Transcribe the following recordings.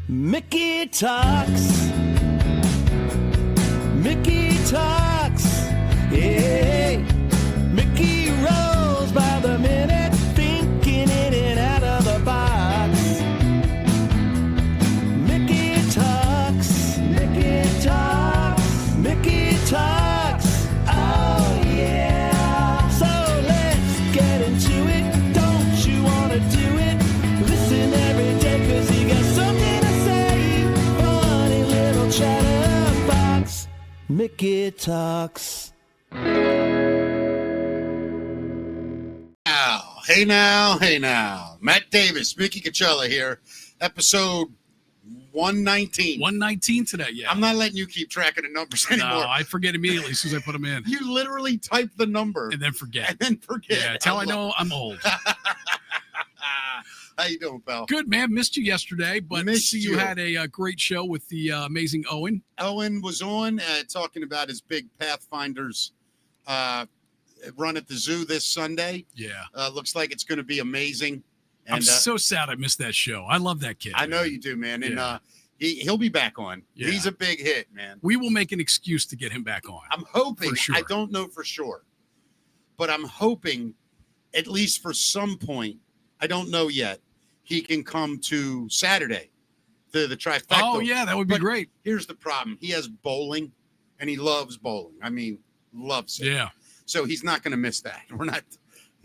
Mickey talks. Mickey talks. Yeah. Mickey rolls by the minute, thinking in and out of the box. Mickey talks. Mickey talks. Mickey talks. Oh yeah. So let's get into it. Don't you wanna do it? Listen every day 'cause he got something to say. Funny little chatterbox. Mickey talks. Hey now. Matt Davis, Mickey Coachella here. Episode 119. 119 today, yeah. I'm not letting you keep track of the numbers anymore. No, I forget immediately as soon as I put them in. You literally type the number And then forget. and then forget. Yeah, that's how I know I'm old. How you doing, pal? Good, man. Missed you yesterday, but Missed you you. had a great show with the amazing Owen. Owen was on talking about his big Pathfinders run at the zoo this Sunday. Yeah. Looks like it's going to be amazing. And I'm so sad I missed that show. I love that kid. I know you do, man. And Yeah. he'll be back on. Yeah. He's a big hit, man. We will make an excuse to get him back on. I'm hoping, For sure. I don't know for sure, but I'm hoping at least for some point, I don't know yet, he can come to Saturday, to the trifecta. Oh, yeah, that would be But great. Here's the problem. He has bowling, and he loves bowling. I mean, loves it. Yeah. So he's not going to miss that.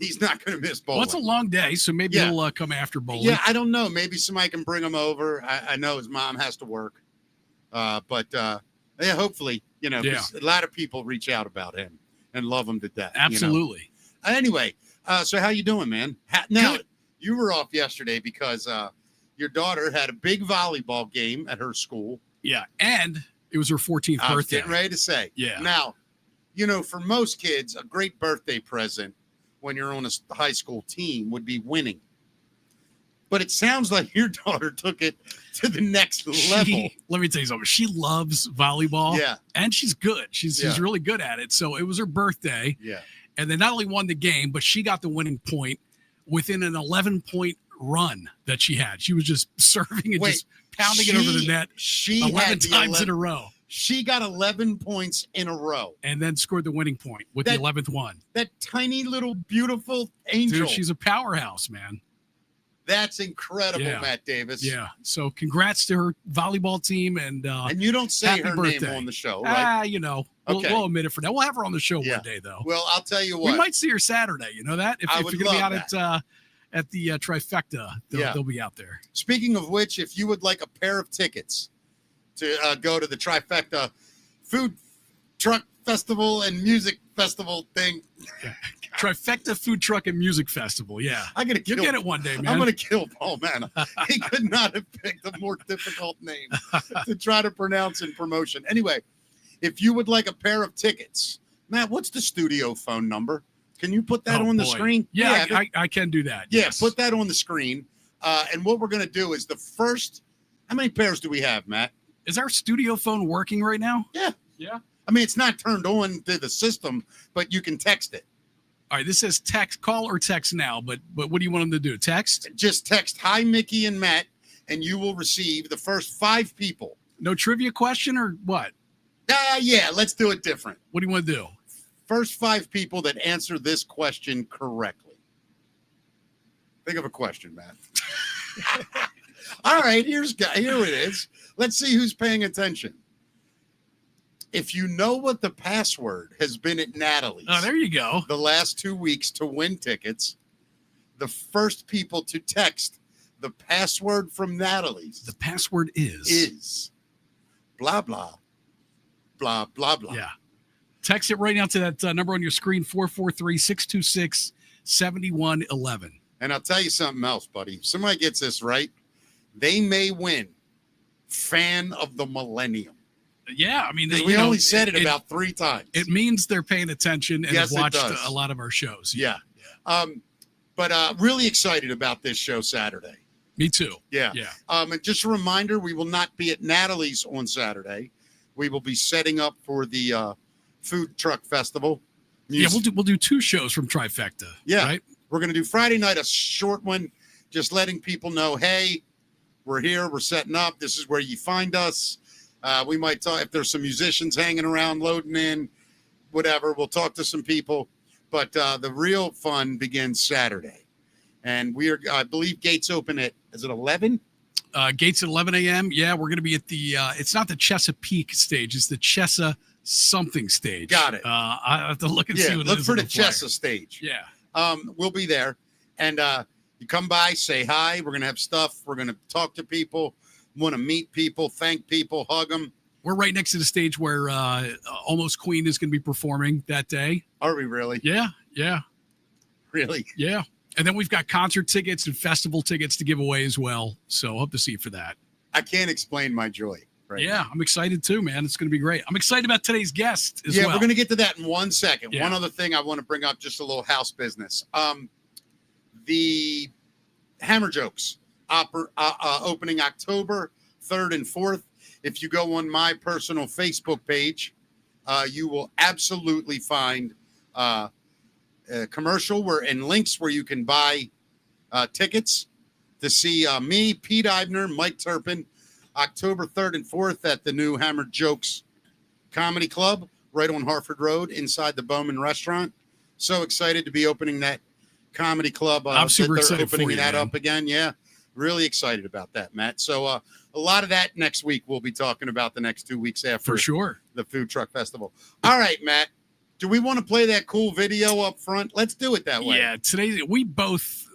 He's not going to miss bowling. Well, it's a long day, so maybe Yeah. he'll come after bowling. Yeah, I don't know. Maybe somebody can bring him over. I know his mom has to work. But yeah, hopefully, 'cause a lot of people reach out about him and love him to death. Absolutely. Anyway, so how you doing, man? Now, Good. you were off yesterday because your daughter had a big volleyball game at her school. Yeah. And it was her 14th I was birthday. getting ready to say. Yeah. Now, for most kids, a great birthday present when you're on a high school team would be winning. But it sounds like your daughter took it to the next level. Let me tell you something. She loves volleyball. Yeah. And she's good. She's Yeah. really good at it. So it was her birthday. Yeah. And they not only won the game, but she got the winning point within an 11-point run that she had. She was just serving and Wait, just pounding it over the net She 11 had the times 11 in a row She got 11 points in a row. and then scored the winning point with That- the 11th one. That tiny little beautiful angel. Dude, she's a powerhouse, man. That's incredible, Yeah. Matt Davis. Yeah. So congrats to her volleyball team. And And you don't say happy her birthday. name on the show, right? We'll Okay. omit it for now. We'll have her on the show Yeah. one day, though. Well, I'll tell you We what. might see her Saturday. You know that? If I you're would going to be love out at the trifecta, they'll be out there. Speaking of which, if you would like a pair of tickets to go to the Trifecta Food Truck Festival and Music Festival thing, Trifecta Food Truck and Music Festival. Yeah. I'm gonna You'll kill. get it one day, man. I'm gonna kill Paul Manna. He could not have picked a more difficult name to try to pronounce in promotion. Anyway, if you would like a pair of tickets, Matt, what's the studio phone number? Can you put that Oh, on the boy. screen? Yeah, but- I can do that. yeah, yes. put that on the screen. And what we're gonna do is the first. How many pairs do we have, Matt? Is our studio phone working right now? Yeah. Yeah. I mean, it's not turned on to the system, but you can text it. All right. This says text, call or text now, but what do you want them to do? Text? Just text "Hi, Mickey and Matt," and you will receive the first 5 people. No trivia question or what? Yeah, let's do it different. What do you want to do? First 5 people that answer this question correctly. Think of a question, Matt. All right, here it is. Let's see who's paying attention. If you know what the password has been at Natalie's Oh, there you go. the last 2 weeks to win tickets, the first people to text the password from Natalie's The password is blah, blah, blah, blah, blah. Yeah. Text it right now to that number on your screen, 443-626-7111. And I'll tell you something else, buddy. If somebody gets this right, they may win Fan of the Millennium. Yeah, I mean, We only said it about 3 times. It means they're paying attention and Yes, it have watched does. a lot of our shows. Yeah. But really excited about this show Saturday. Me too. Yeah. Yeah. And just a reminder, we will not be at Natalie's on Saturday. We will be setting up for the Food Truck Festival. Yeah, we'll do 2 shows from Trifecta. Yeah. Right? We're going to do Friday night, a short one, just letting people know, hey, We're here. We're setting up. This is where you find us. We might talk if there's some musicians hanging around, loading in, whatever. We'll talk to some people. But the real fun begins Saturday. And I believe gates open is it 11? Gates at 11 a.m. Yeah, we're going to be at the, it's not the Chesapeake stage. It's the Chesa something stage. Got it. I have to look and see what look it is. for the on flyer. Chesa stage. Yeah. We'll be there. And you come by, say hi. We're going to have stuff. We're going to talk to people, want to meet people, thank people, hug them. We're right next to the stage where Almost Queen is going to be performing that day. Are we really? Yeah. Really? Yeah. And then we've got concert tickets and festival tickets to give away as well. So hope to see you for that. I can't explain my joy. Right now. I'm excited too, man. It's going to be great. I'm excited about today's guest as well. We're going to get to that in 1 second. Yeah. One other thing I want to bring up, just a little house business. The Hammer Jokes opening October 3rd and 4th. If you go on my personal Facebook page, you will absolutely find a commercial and links where you can buy tickets to see me, Pete Eibner, Mike Turpin, October 3rd and 4th at the new Hammer Jokes Comedy Club right on Harford Road inside the Bowman Restaurant. So excited to be opening that comedy club. I'm super excited for you, that man. up again. Yeah, really excited about that, Matt. So a lot of that next week. We'll be talking about the next 2 weeks after For sure. the Food Truck Festival. All right, Matt. Do we want to play that cool video up front? Let's do it that way. Yeah, today we both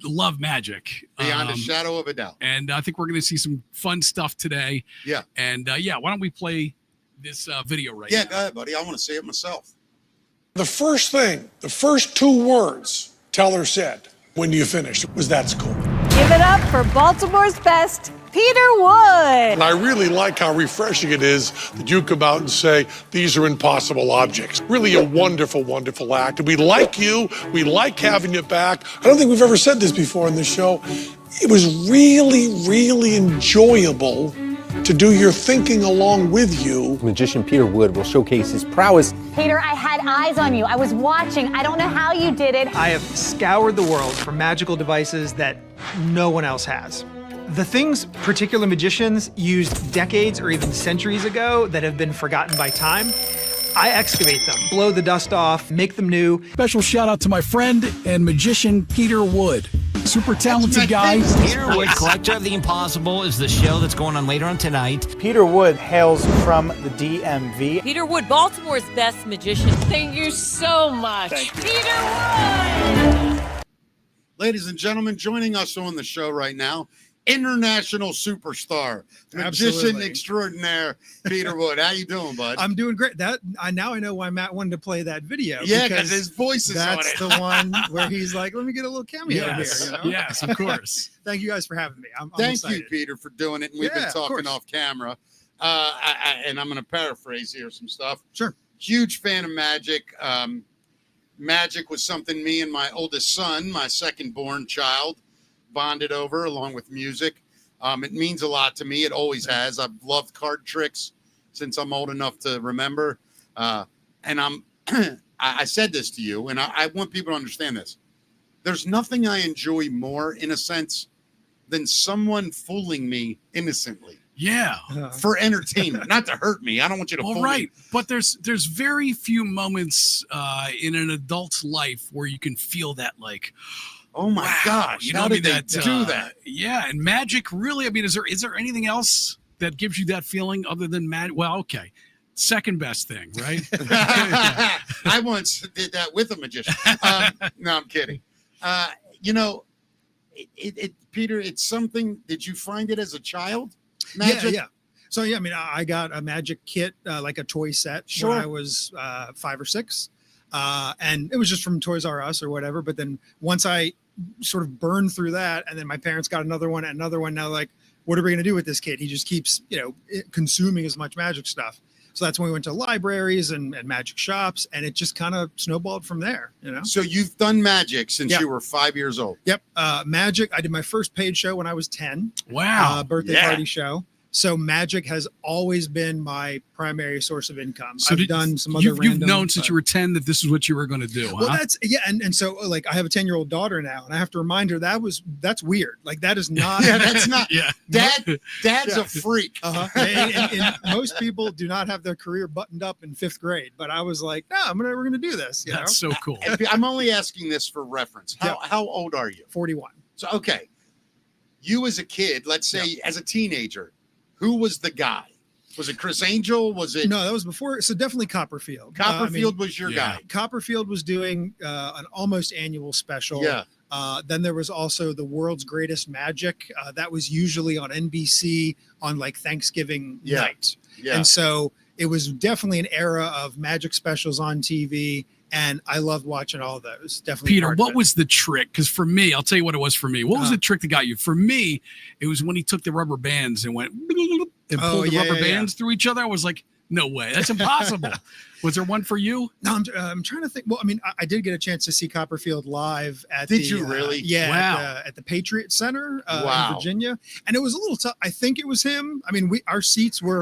love magic. Beyond a shadow of a doubt. And I think we're going to see some fun stuff today. Yeah. And why don't we play this video right Yeah, now? go ahead, buddy. I want to see it myself. The first thing, the first 2 words Teller said, "When do you finish?" was "That's cool." Give it up for Baltimore's best, Peter Wood. And I really like how refreshing it is that you come out and say, these are impossible objects. Really a wonderful, wonderful act. And we like you. We like having you back. I don't think we've ever said this before in the show. It was really, really enjoyable to do your thinking along with you. Magician Peter Wood will showcase his prowess. Peter, I had eyes on you. I was watching. I don't know how you did it. I have scoured the world for magical devices that no one else has. The things particular magicians used decades or even centuries ago that have been forgotten by time, I excavate them, blow the dust off, make them new. Special shout out to my friend and magician, Peter Wood. Super talented guy. Peter Wood, Collector of the Impossible, is the show that's going on later on tonight. Peter Wood hails from the DMV. Peter Wood, Baltimore's best magician. Thank you so much. Peter Wood! Ladies and gentlemen, joining us on the show right now, international superstar, magician Absolutely. extraordinaire, Peter Wood. How you doing, bud? I'm doing great. Now I know why Matt wanted to play that video. Yeah, because his voice is on that's it. the one where he's like, "Let me get a little cameo Yes, here." You know? yes, of course. Thank you guys for having me. I'm Thank excited. you, Peter, for doing it. And we've Yeah, been of talking course. off camera. And I'm going to paraphrase here some stuff. Sure. Huge fan of magic. Magic was something me and my oldest son, my second born child, bonded over along with music. It means a lot to me. It always has. I've loved card tricks since I'm old enough to remember. And I said this to you, and I want people to understand this. There's nothing I enjoy more, in a sense, than someone fooling me innocently Yeah. for entertainment, not to hurt me. I don't want you to Well, fool right. me. But there's very few moments in an adult's life where you can feel that, like, Oh my wow, gosh! you know, How I mean, did they do that? Yeah, and magic really. I mean, is there anything else that gives you that feeling other than magic? Well, okay, second best thing, right? I once did that with a magician. No, I'm kidding. You know, Peter, it's something. Did you find it as a child? Magic? Yeah. So yeah, I mean, I got a magic kit, like a toy set, Sure. when I was 5 or 6, and it was just from Toys R Us or whatever. But then once I sort of burned through that, and then my parents got another one. Now, like, what are we going to do with this kid? He just keeps, consuming as much magic stuff. So that's when we went to libraries and magic shops, and it just kind of snowballed from there. So you've done magic since Yeah. you were 5 years old. Yep. Magic. I did my first paid show when I was 10. Wow. Birthday Yeah. party show. So magic has always been my primary source of income. So I've done some other you've random, known since but- you were 10 that this is what you were going to do, Well, huh? that's and so like I have a 10-year-old daughter now, and I have to remind her that's weird. Like that is not. Yeah, that's not. Yeah. Dad's Yeah. a freak. Uh-huh. And most people do not have their career buttoned up in 5th grade, but I was like, no, we're gonna do this. You That's know? so cool. I'm only asking this for reference. How old are you? 41. So okay, you as a kid, let's say as a teenager, who was the guy? Was it Chris Angel? Was it No, that was before. So definitely Copperfield. Copperfield was your yeah. guy? Copperfield was doing an almost annual special. Yeah. Then there was also the World's Greatest Magic. That was usually on NBC on like Thanksgiving night. Yeah. And so it was definitely an era of magic specials on TV. And I loved watching all those. Definitely. Peter, part of what it. was the trick? Because for me, I'll tell you what it was for me. What was Uh-huh. the trick that got you? For me, it was when he took the rubber bands and went and Oh, pulled the yeah, rubber yeah, yeah. bands through each other. I was like, no way, that's impossible. Was there one for you? No, I'm trying to think. Well, I mean, I did get a chance to see Copperfield live at Did the, you really? Yeah, Wow. at the Patriot Center Wow. in Virginia. And it was a little tough. I think it was him. I mean, our seats were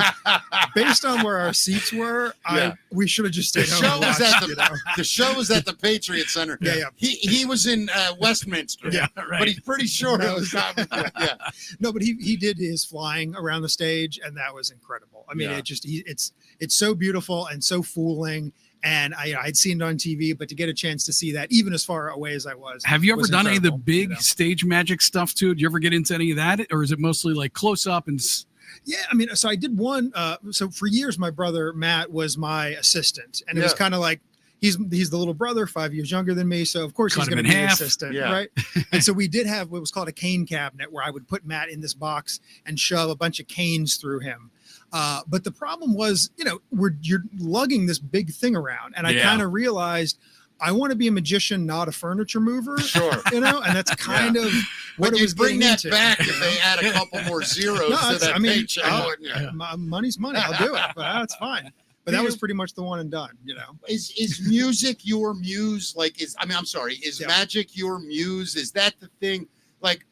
based on where our seats were. Yeah. We should have just The stayed home show and was watched, at you know? the show was at the Patriot Center. Yeah, yeah. He was in Westminster. Yeah, But right. he's pretty sure it was Copperfield. Yeah. No, but he did his flying around the stage, and that was incredible. I mean, Yeah. it's so beautiful and so fooling. And I'd seen it on TV, but to get a chance to see that, even as far away as I was. Have you ever was done any of the incredible, big you know? stage magic stuff too? Do you ever get into any of that, or is it mostly like close up and? Yeah, I mean, so I did one. So for years, my brother Matt was my assistant, and it was Yeah. kind of like he's the little brother, 5 years younger than me. So of course Cut he's him going to in be an half. assistant, Yeah. right? And so we did have what was called a cane cabinet, where I would put Matt in this box and shove a bunch of canes through him. But the problem was, you're lugging this big thing around, and I Yeah. kind of realized I want to be a magician, not a furniture mover. Sure. And that's kind of what But it you was bring getting that into, back you if know? they add a couple more zeros No, to that's- that I mean, paycheck, I'll- wouldn't you? My money's money. I'll do it, but that's fine. But that was pretty much the one and done, Is music your muse? Like, I'm sorry, is Yeah. magic your muse? Is that the thing? Like,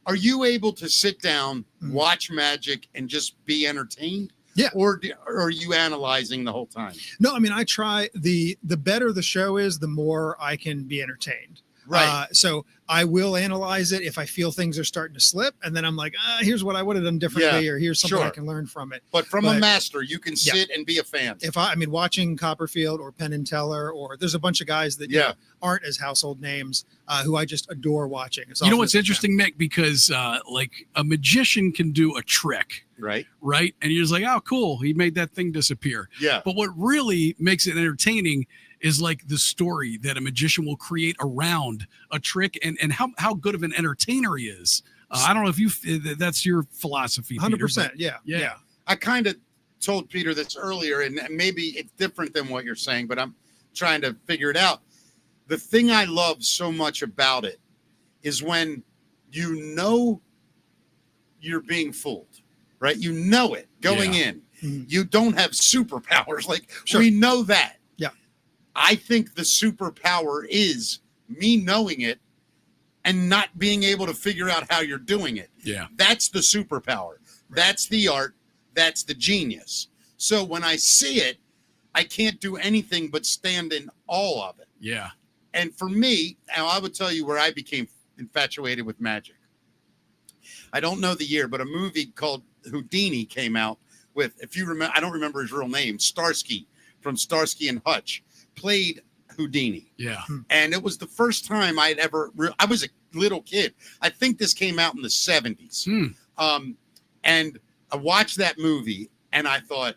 are you able to sit down, Mhm. watch magic, and just be entertained? Yeah. Or are you analyzing the whole time? No, I mean, I try the better the show is, the more I can be entertained. Right. So I will analyze it if I feel things are starting to slip, and then I'm like, here's what I would have done differently, or here's something I sure. can learn from it. But from a But- master, you can Yeah. sit and be a fan. If I mean, watching Copperfield or Penn and Teller, or there's a bunch of guys that Yeah. aren't as household names who I just adore watching. It's You know often what's as I can. interesting, Mick? Because like a magician can do a trick, Right. right? And you're just like, oh, cool, he made that thing disappear. Yeah. But what really makes it entertaining is like the story that a magician will create around a trick, and how good of an entertainer he is. I don't know if that's your philosophy. Peter, 100%. but- Yeah. I kind of told Peter this earlier, and maybe it's different than what you're saying, but I'm trying to figure it out. The thing I love so much about it is when you know you're being fooled, right? You know it going in. Mhm. You don't have superpowers. Like, Sure. we know that. Yeah. I think the superpower is me knowing it and not being able to figure out how you're doing it. Yeah. That's the superpower. That's the art. That's the genius. So when I see it, I can't do anything but stand in awe of it. Yeah. And for me, now I would tell you where I became infatuated with magic. I don't know the year, but a movie called Houdini came out with, if you remember, I don't remember his real name, Starsky from Starsky and Hutch played Houdini. Yeah. And it was the first time I'd ever, I was a little kid. I think this came out in the 70s. And I watched that movie and I thought,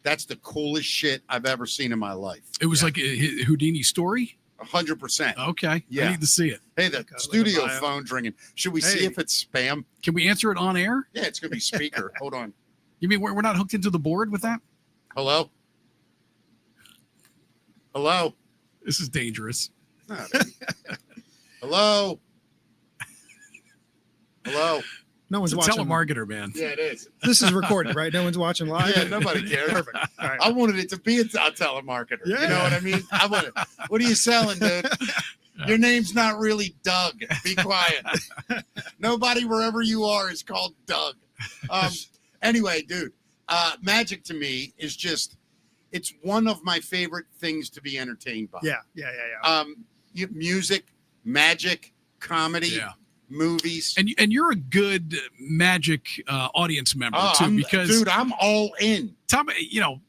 that's the coolest shit I've ever seen in my life. It was like a Houdini story. 100%. Okay. Yeah. I need to see it. Hey, the studio phone's ringing. Should we see Hey. if it's spam? Can we answer it on air? Yeah, it's going to be speaker. Hold on. You mean we're not hooked into the board with that? Hello? Hello? This is dangerous. Hello? Hello? No one's It's a watching. telemarketer, man. Yeah, it is. This is recorded, right? No one's watching live. Yeah, nobody cares. Perfect. All right. I wanted it to be a telemarketer. You know what I mean? I wanted, what are you selling, dude? Your name's not really Doug. Be quiet. Nobody wherever you are is called Doug. Anyway, dude, magic to me is just, it's one of my favorite things to be entertained by. Yeah. Music, magic, comedy, movies. And you're a good magic audience member too, because I'm all in. Tom,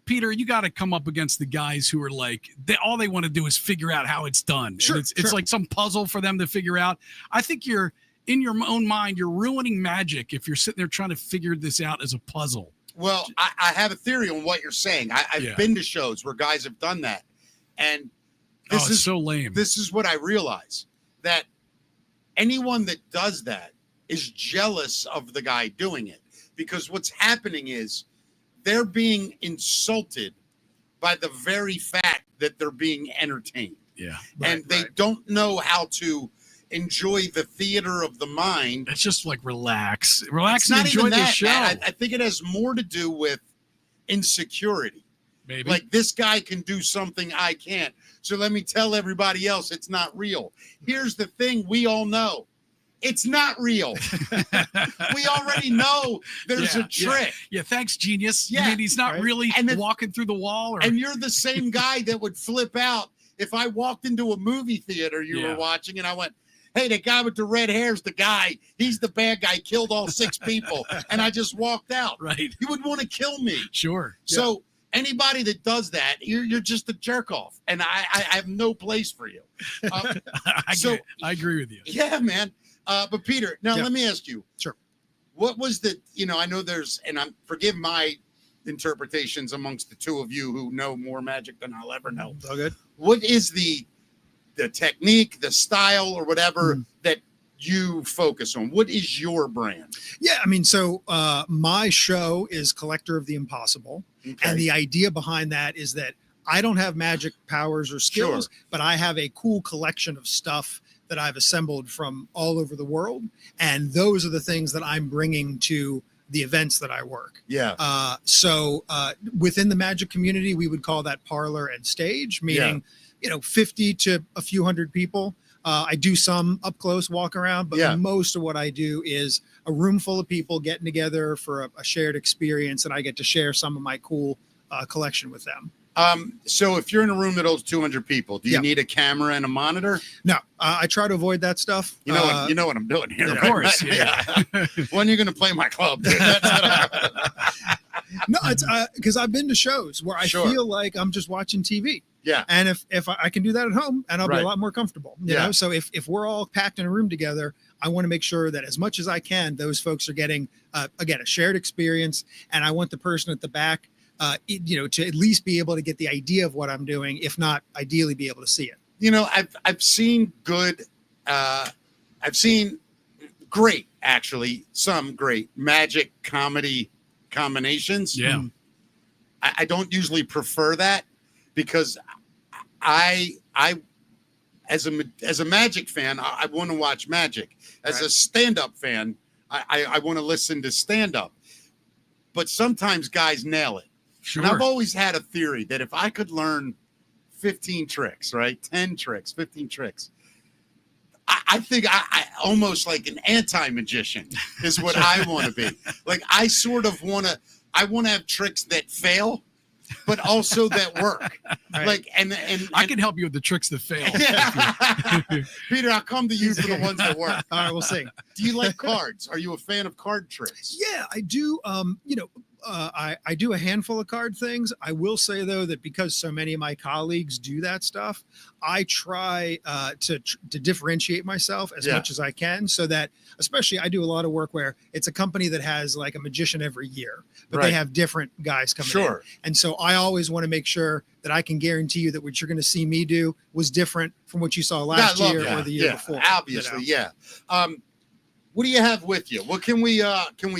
Peter, you got to come up against the guys who are like, all they want to do is figure out how it's done. Sure, And it's like some puzzle for them to figure out. I think you're in your own mind, you're ruining magic if you're sitting there trying to figure this out as a puzzle. Well, I have a theory on what you're saying. I've been to shows where guys have done that, and this is so lame. This is what I realize, that anyone that does that is jealous of the guy doing it, because what's happening is they're being insulted by the very fact that they're being entertained. Yeah. And they don't know how to enjoy the theater of the mind. It's just like relax It's and not enjoy even the that, show. Matt. I think it has more to do with insecurity. Maybe. Like, this guy can do something I can't, so let me tell everybody else it's not real. Here's the thing we all know. It's not real. We already know there's a trick. Yeah, thanks, genius. Yeah. I mean, he's not really walking through the wall. And you're the same guy that would flip out if I walked into a movie theater you were watching and I went, hey, the guy with the red hair is the guy. He's the bad guy, killed all 6 people. And I just walked out. Right. You would want to kill me. Sure. So anybody that does that, you're just a jerk off. And I have no place for you. I agree with you. Yeah, man. But Peter, now let me ask you. Sure. What was I know there's, and forgive my interpretations amongst the two of you who know more magic than I'll ever know. All good. What is the technique, the style, or whatever that you focus on? What is your brand? Yeah, I mean, so my show is Collector of the Impossible. And the idea behind that is that I don't have magic powers or skills, but I have a cool collection of stuff that I've assembled from all over the world. And those are the things that I'm bringing to the events that I work. Yeah. So within the magic community, we would call that parlor and stage, meaning, 50 to a few hundred people. I do some up close walk around, but most of what I do is a room full of people getting together for a shared experience, and I get to share some of my cool collection with them. So if you're in a room that holds 200 people, do you need a camera and a monitor? No, I try to avoid that stuff. You know what I'm doing here, Of right? course, yeah. When are you going to play my club? No, it's because I've been to shows where I feel like I'm just watching TV. Yeah. And if I can do that at home, and I'll be Right. a lot more comfortable. You know, so if we're all packed in a room together, I want to make sure that as much as I can, those folks are getting again a shared experience, and I want the person at the back, to at least be able to get the idea of what I'm doing, if not ideally be able to see it. I've seen good, I've seen great, actually, some great magic comedy combinations. Yeah. I don't usually prefer that because I as a magic fan, I want to watch magic. As a stand-up fan, I want to listen to stand-up. But sometimes guys nail it. Sure. And I've always had a theory that if I could learn 15 tricks, right? 10 tricks, 15 tricks. I think I almost like an anti-magician is what I want to be. Like, I sort of want to have tricks that fail, but also that work. Right. Like, and I can help you with the tricks that fail. Yeah. Peter, I'll come to you for the ones that work. All right, we'll see. Do you like cards? Are you a fan of card tricks? Yeah, I do. I do a handful of card things. I will say, though, that because so many of my colleagues do that stuff, I try to differentiate myself as much as I can, so that, especially, I do a lot of work where it's a company that has like a magician every year, but they have different guys coming in. And so I always want to make sure that I can guarantee you that what you're going to see me do was different from what you saw last year or the year before. Obviously, what do you have with you? What can we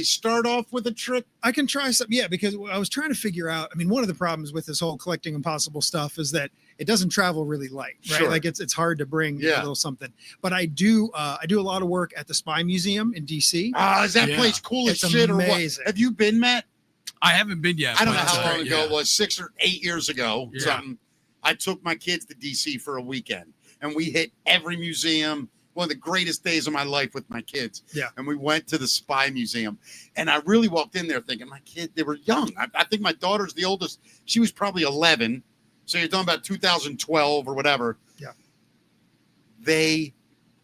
start off with a trick? I can try some, because I was trying to figure out, I mean, one of the problems with this whole collecting impossible stuff is that it doesn't travel really light, right? Sure. Like it's hard to bring a little something. But I do a lot of work at the Spy Museum in DC. Is that place cool as shit amazing. or what? Have you been, Matt? I haven't been yet. I don't know how long ago it was, 6 or 8 years ago, Yeah. something. I took my kids to DC for a weekend, and we hit every museum. one of the greatest days of my life with my kids. Yeah. And we went to the Spy Museum, and I really walked in there thinking, my kid, they were young. I think my daughter's the oldest. She was probably 11. So you're talking about 2012 or whatever. Yeah. They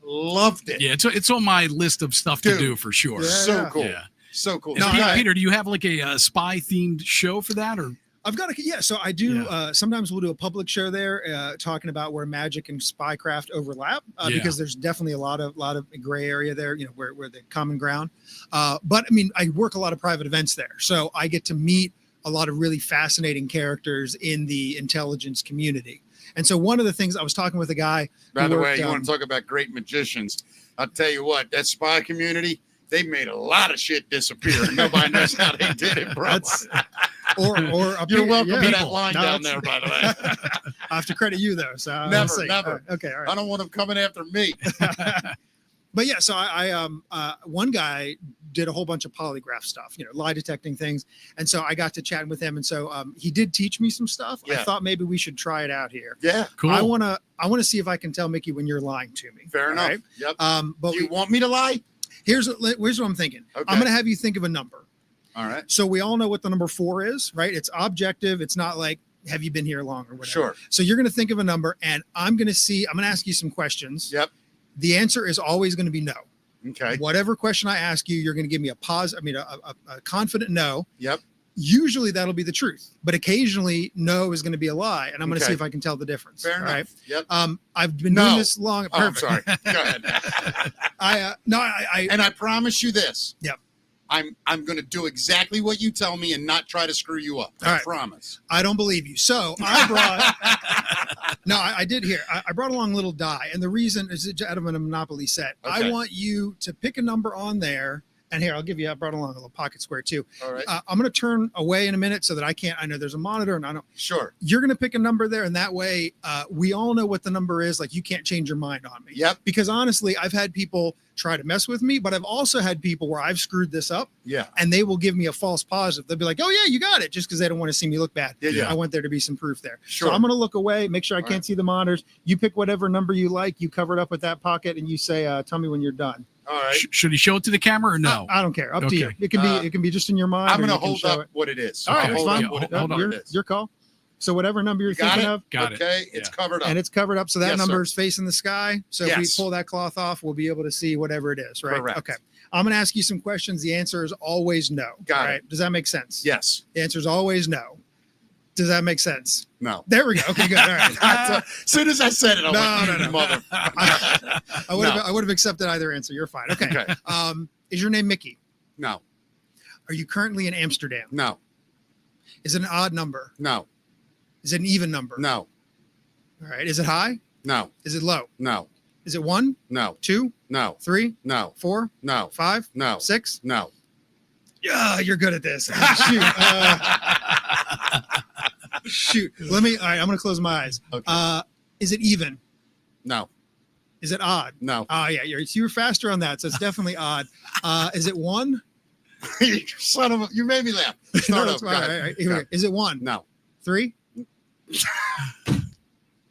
loved it. Yeah, it's on my list of stuff to do for sure. Yeah. So cool. Yeah. So cool. No, So, Peter, do you have like a spy themed show for that, or? I've got so I do. Sometimes we'll do a public show there, talking about where magic and spycraft overlap, because there's definitely a lot of gray area there. You know, where the common ground. But I mean, I work a lot of private events there, so I get to meet a lot of really fascinating characters in the intelligence community. And so one of the things I was talking with a guy. by the way, you want to talk about great magicians? I'll tell you what, that spy community, they made a lot of shit disappear, and nobody knows how they did it, bro. Or up You're here, welcome to that people. line No, down that's- there, by the way. I have to credit you though. So I'll Never, see. never. All right, okay, all right. I don't want them coming after me. But yeah, so I one guy did a whole bunch of polygraph stuff, you know, lie detecting things, and so I got to chatting with him, and so he did teach me some stuff. I Yeah. thought maybe we should try it out here. Yeah, Cool. I want to see if I can tell Mickey when you're lying to me. fair all enough. right? Yep. But Do you want me to lie? here's what I'm thinking. Okay. I'm going to have you think of a number. All right. So we all know what the number 4 is, right? It's objective. It's not like, have you been here long or whatever. Sure. So you're going to think of a number, and I'm going to ask you some questions. Yep. The answer is always going to be no. Okay. Whatever question I ask you, you're going to give me a confident no. Yep. Usually that'll be the truth, but occasionally no is going to be a lie, and I'm going to Okay. see if I can tell the difference. Fair all enough. right? Yep. I've been No. doing this long. Oh, I'm Perfect. sorry. Go ahead. I And I promise you this. Yep. I'm going to do exactly what you tell me and not try to screw you up. All I right. promise. I don't believe you. So I brought. No, I did here. I brought along a little die, and the reason is out of a Monopoly set. Okay. I want you to pick a number on there. And here, I'll give you. I brought along a little pocket square too. All right. I'm going to turn away in a minute so that I can't. I know there's a monitor, and I don't. Sure. You're going to pick a number there, and that way, we all know what the number is. Like, you can't change your mind on me. Yep. Because honestly, I've had people try to mess with me, but I've also had people where I've screwed this up, Yeah. and they will give me a false positive. They'll be like, "Oh yeah, you got it," just because they don't want to see me look bad. Yeah. I want there to be some proof there. Sure. So I'm going to look away, make sure I All can't right. see the monitors. You pick whatever number you like. You cover it up with that pocket, and you say, "Tell me when you're done." All right. Should he show it to the camera or no? I don't care. Up to you. Okay. It can be just in your mind. I'm or going to you can hold show up it. what it is. All right, I'll that's hold fine. up what Hold on. Your call. So whatever number you're You got thinking it? of, Got it. Okay. It's Yeah. covered up. and it's covered up, so that Yes, number sir. is facing the sky. So if we Yes. pull that cloth off, we'll be able to see whatever it is, right? Correct. Okay. I'm going to ask you some questions. The answer is always no. Got all it. right? Does that make sense? Yes. The answer is always no. Does that make sense? No. There we go. Okay, good. All right. As soon as I said it, I No, went, no. mother. I would have accepted either answer. You're fine. Okay. Okay. Is your name Mickey? No. Are you currently in Amsterdam? No. Is it an odd number? No. Is it an even number? No. All right. Is it high? No. Is it low? No. Is it 1, No. 2, No. 3, No. 4, No. 5, No. 6? No. Yeah, you're good at this. Shoot. All right, I'm going to close my eyes. Okay. Is it even? No. Is it odd? No. Oh, yeah. You were faster on that, so it's definitely odd. Is it 1? You son of a, you made me laugh. Start that's over. fine. Go All ahead. right, here we Go. go. Is it 1? No. 3?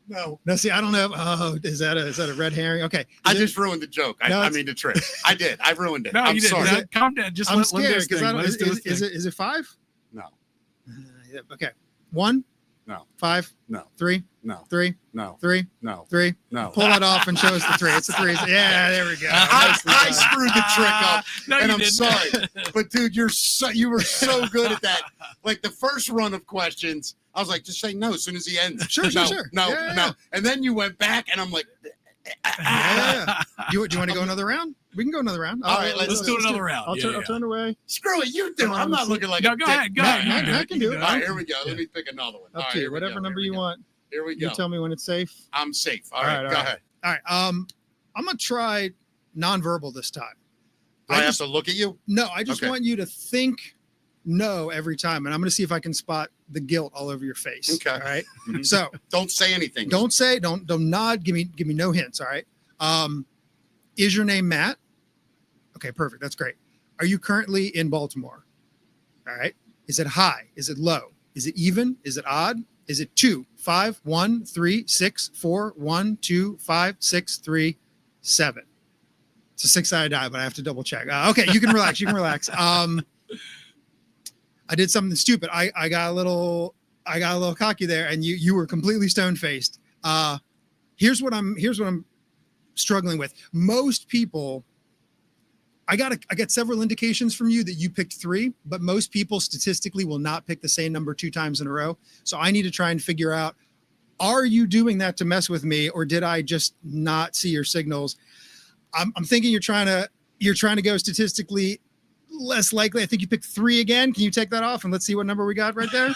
No. No, see, I don't know. Oh, is that a red herring? Okay. I Is it- just ruined the joke. No, I it's- mean the trick. I did. I ruined it. No, I'm you didn't. sorry. Calm down. Just I'm let him do scared his because thing. I don't. Let us do his Is thing. it 5? No. Yeah, okay. 1, No. 5, No. 3, No. 3, No. 3, No. 3. No. Pull that off and show us the 3. It's the 3. Yeah, there we go. I Nicely done. screwed the trick up, No, and you I'm didn't. sorry. But dude, you were so good at that. Like the first run of questions, I was like, just say no as soon as he ends. Sure, no, sure. No, Yeah, no. yeah. And then you went back, and I'm like, Yeah. Do you want to go another round? We can go another round. All right, let's do another round. I'll, Yeah, turn, yeah. I'll turn away. screw it, you do it. I'm not looking like No, a go dick. ahead. Go No, ahead. I You can do it. All right, here we go. Let me pick another one. Up All right, to you. here we Whatever go. number Here you we go. want. Here we go. You tell me when it's safe. I'm safe. All right, go ahead. All right. I'm gonna try nonverbal this time. Do I have to look at you? No, I just Okay. want you to think no every time, and I'm gonna see if I can spot the guilt all over your face. Okay. All right. Mhm. So Don't say anything. don't nod. Give me no hints. All right. Is your name Matt? Okay, perfect. That's great. Are you currently in Baltimore? All right. Is it high? Is it low? Is it even? Is it odd? Is it 2, 5, 1, 3, 6, 4, 1, 2, 5, 6, 3, 7? It's a 6-sided die, but I have to double check. Okay, you can relax. You can relax. I did something stupid. I got a little cocky there, and you were completely stone faced. Here's what I'm struggling with. Most people, I got several indications from you that you picked 3, but most people statistically will not pick the same number 2 times in a row. So I need to try and figure out, are you doing that to mess with me, or did I just not see your signals? I'm thinking you're trying to go statistically less likely. I think you picked 3 again. Can you take that off and let's see what number we got right there?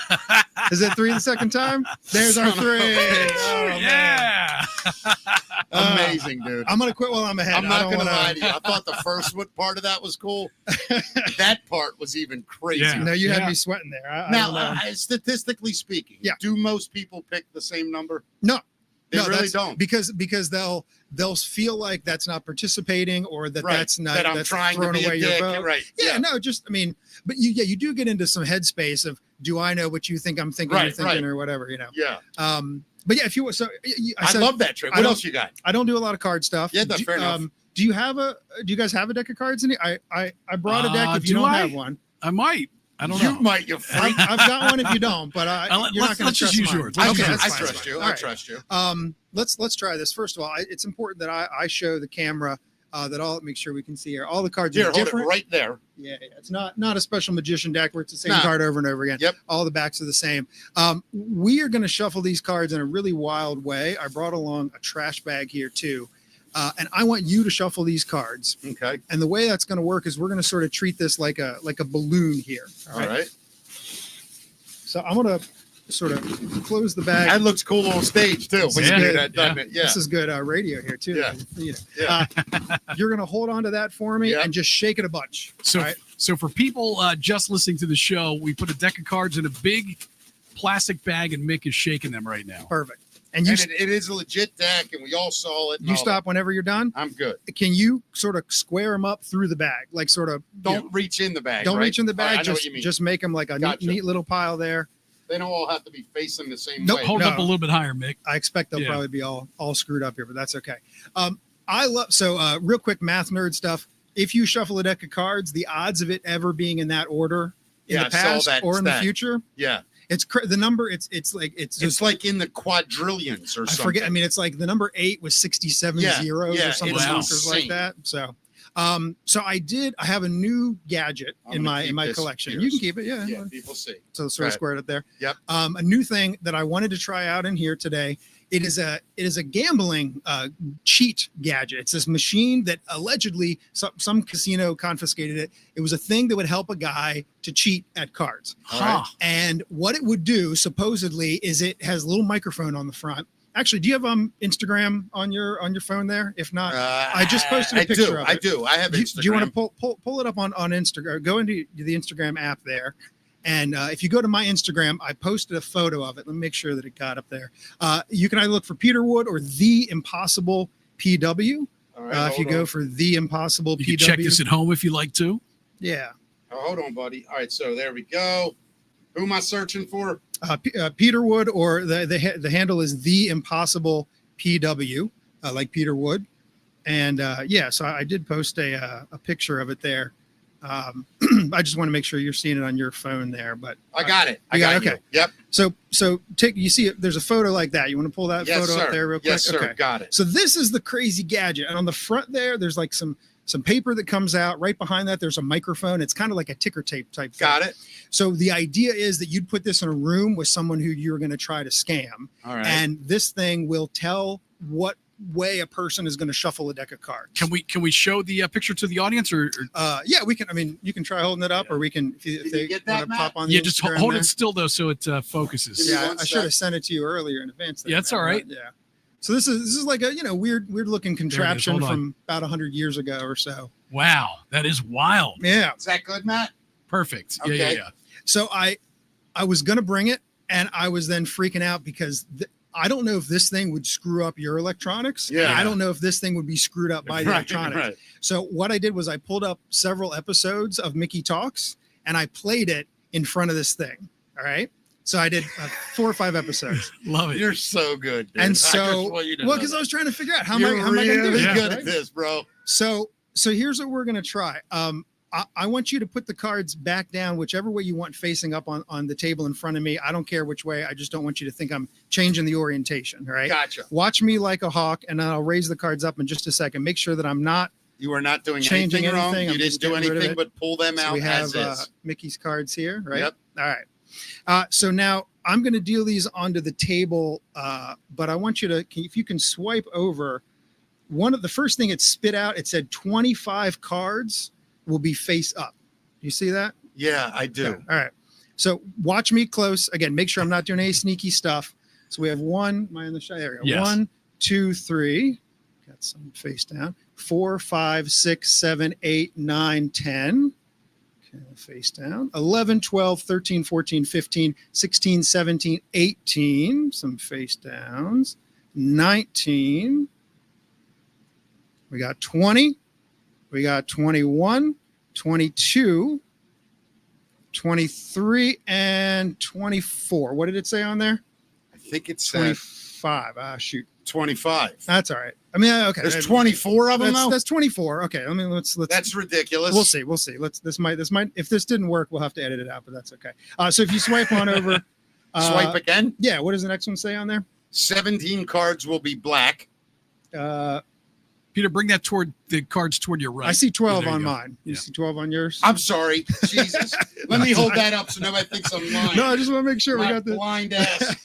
Is it 3 the second time? There's our 3. Oh, yeah. Amazing, dude. I'm gonna quit while I'm ahead. I'm not gonna lie to you. I thought the first part of that was cool. That part was even crazy. Yeah. No, you had me sweating there. I don't know. Statistically speaking, do most people pick the same number? No. They No, really that's- don't. because they'll feel like that's not participating, or that Right. that's not That I'm that's trying to throwing be a away your dick. vote. Right. Yeah, Yeah. no, just I mean, but you do get into some headspace of, do I know what you think I'm thinking, Right, you're thinking, right. or whatever, Yeah. But yeah, if you so I love that trick. I What don't- else you got? I don't do a lot of card stuff. Yeah, that's fair enough. Do you guys have a deck of cards in here? I brought a deck if you do don't I? have one. I might. I don't You know. might, you freak. I've got one if you don't, but you're not going let's to just trust use mine. yours. Let's Okay, use that's yours. I fine. trust you. All I right. trust you. Let's try this. First of all, it's important that I show the camera that make sure we can see here. All the cards Here, are hold it different. right there. Yeah, it's not a special magician deck where it's the same Nah. card over and over again. Yep. All the backs are the same. We are going to shuffle these cards in a really wild way. I brought along a trash bag here too. And I want you to shuffle these cards. Okay. And the way that's going to work is we're going to sort of treat this like a balloon here. All right. So I'm going to sort of close the bag. That looks cool on stage too. When you Yeah. do that, doesn't it? Yeah. This is good radio here too. Yeah. You know. Yeah. You're going to hold on to that for me Yeah. and just shake it a bunch. So, all right? so for people just listening to the show, we put a deck of cards in a big plastic bag, and Mick is shaking them right now. Perfect. And you And it is a legit deck, and we all saw it. and you all stop whenever you're done. that. I'm good. Can you sort of square them up through the bag, like sort of Don't reach in the bag. don't right? reach in the All right, bag. I know what you mean. Just make them like a Gotcha. neat little pile there. They don't all have to be facing the same Nope. way. Hold No. up a little bit higher, Mick. I expect they'll Yeah. probably be all screwed up here, but that's okay. I love real quick math nerd stuff. If you shuffle a deck of cards, the odds of it ever being in that order in Yeah, the I saw past that or in the stat. future, Yeah. it's the number. It's It's like in the quadrillions or I something. forget. I mean, it's like the number 8 was 67 Yeah, zeros yeah, or something it's bonkers like insane. that. So, I have a new gadget I'm in gonna keep my this collection. yours. You can keep it. Yeah. Yeah, people see. So sort Right. of squared it there. Yep. A new thing that I wanted to try out in here today. It is a gambling cheat gadget. It's this machine that allegedly some casino confiscated it. It was a thing that would help a guy to cheat at cards. Huh. And what it would do supposedly is it has a little microphone on the front. Actually, do you have Instagram on your phone there? If not, I just posted a picture of it. I do. I have Instagram. Do you want to pull it up on Instagram? Go into the Instagram app there. And if you go to my Instagram, I posted a photo of it. Let me make sure that it got up there. You can either look for Peter Wood or The Impossible PW. All right, If you hold go on. for The Impossible You PW. can check this at home if you like to. Yeah. Oh, hold on, buddy. All right, so there we go. Who am I searching for? Peter Wood, or the handle is The Impossible PW, like Peter Wood. And so I did post a picture of it there. I just want to make sure you're seeing it on your phone there, but I got it. I You got got it? you. Okay. Yep. So you see it, there's a photo like that. You want to pull that Yes, photo sir. up there real quick? Yes, sir. Okay. Got it. So this is the crazy gadget. And on the front there's like some paper that comes out. Right behind that, there's a microphone. It's kind of like a ticker tape type thing. Got it. So the idea is that you'd put this in a room with someone who you're going to try to scam. All right. And this thing will tell what way a person is going to shuffle a deck of cards. Can we show the picture to the audience, or Yeah, we can. I mean, you can try holding it up, or we can, if you they get that, want to pop Matt? on the yeah, just Instagram hold there. it still though, so it focuses. Give me Yeah, one I sec. should have sent it to you earlier in advance. Yeah, it's all right. Yeah. So this is like a weird looking contraption Hold on. from about 100 years ago or so. Wow, that is wild. Yeah. Is that good, Matt? Perfect. Yeah, Okay. yeah. So I was gonna bring it, and I was then freaking out because I don't know if this thing would screw up your electronics. Yeah. And I don't know if this thing would be screwed up by the electronics. Right. So what I did was I pulled up several episodes of Mickey Talks, and I played it in front of this thing. All right. So I did 4 or 5 episodes. Love it. You're so good, dude. And I just so, want you to well, know because I that. was trying to figure out how You're am I going to do really it. good right? at this, bro. So So here's what we're gonna try. I want you to put the cards back down, whichever way you want, facing up on the table in front of me. I don't care which way. I just don't want you to think I'm changing the orientation. All right. Gotcha. Watch me like a hawk, and then I'll raise the cards up in just a second. Make sure that I'm not You are not doing changing anything wrong. anything. You I'm didn't just do getting rid of anything it. but pull them So out we have as is. Mickey's cards here, right? Yep. All right. So now I'm going to deal these onto the table, but I want you to, if you can swipe over the first thing it spit out, it said 25 cards will be face up. You see that? Yeah, I do. Okay. All right. So watch me close. Again, make sure I'm not doing any sneaky stuff. So we have one, am I in the shot? There we go. Yes. 1, 2, 3. Got some face down. 4, 5, 6, 7, 8, 9, 10. Okay, face down. 11, 12, 13, 14, 15, 16, 17, 18. Some face downs. 19. We got 20. We got 21, 22, 23, and 24. What did it say on there? I think it's 25. Shoot. 25. That's all right. I mean, okay. There's 24 of them, though? That's 24. Okay. I mean, let's. That's ridiculous. We'll see. We'll see. This might. If this didn't work, we'll have to edit it out, but that's okay. So if you swipe on over. Swipe again? Yeah. What does the next one say on there? 17 cards will be black. Peter, bring that toward the cards toward your right. I see 12 There you on go. mine. You see 12 on yours? I'm sorry. Jesus. Let me hold that up so nobody thinks I'm lying. No, I just want to make sure we My got the blind ass.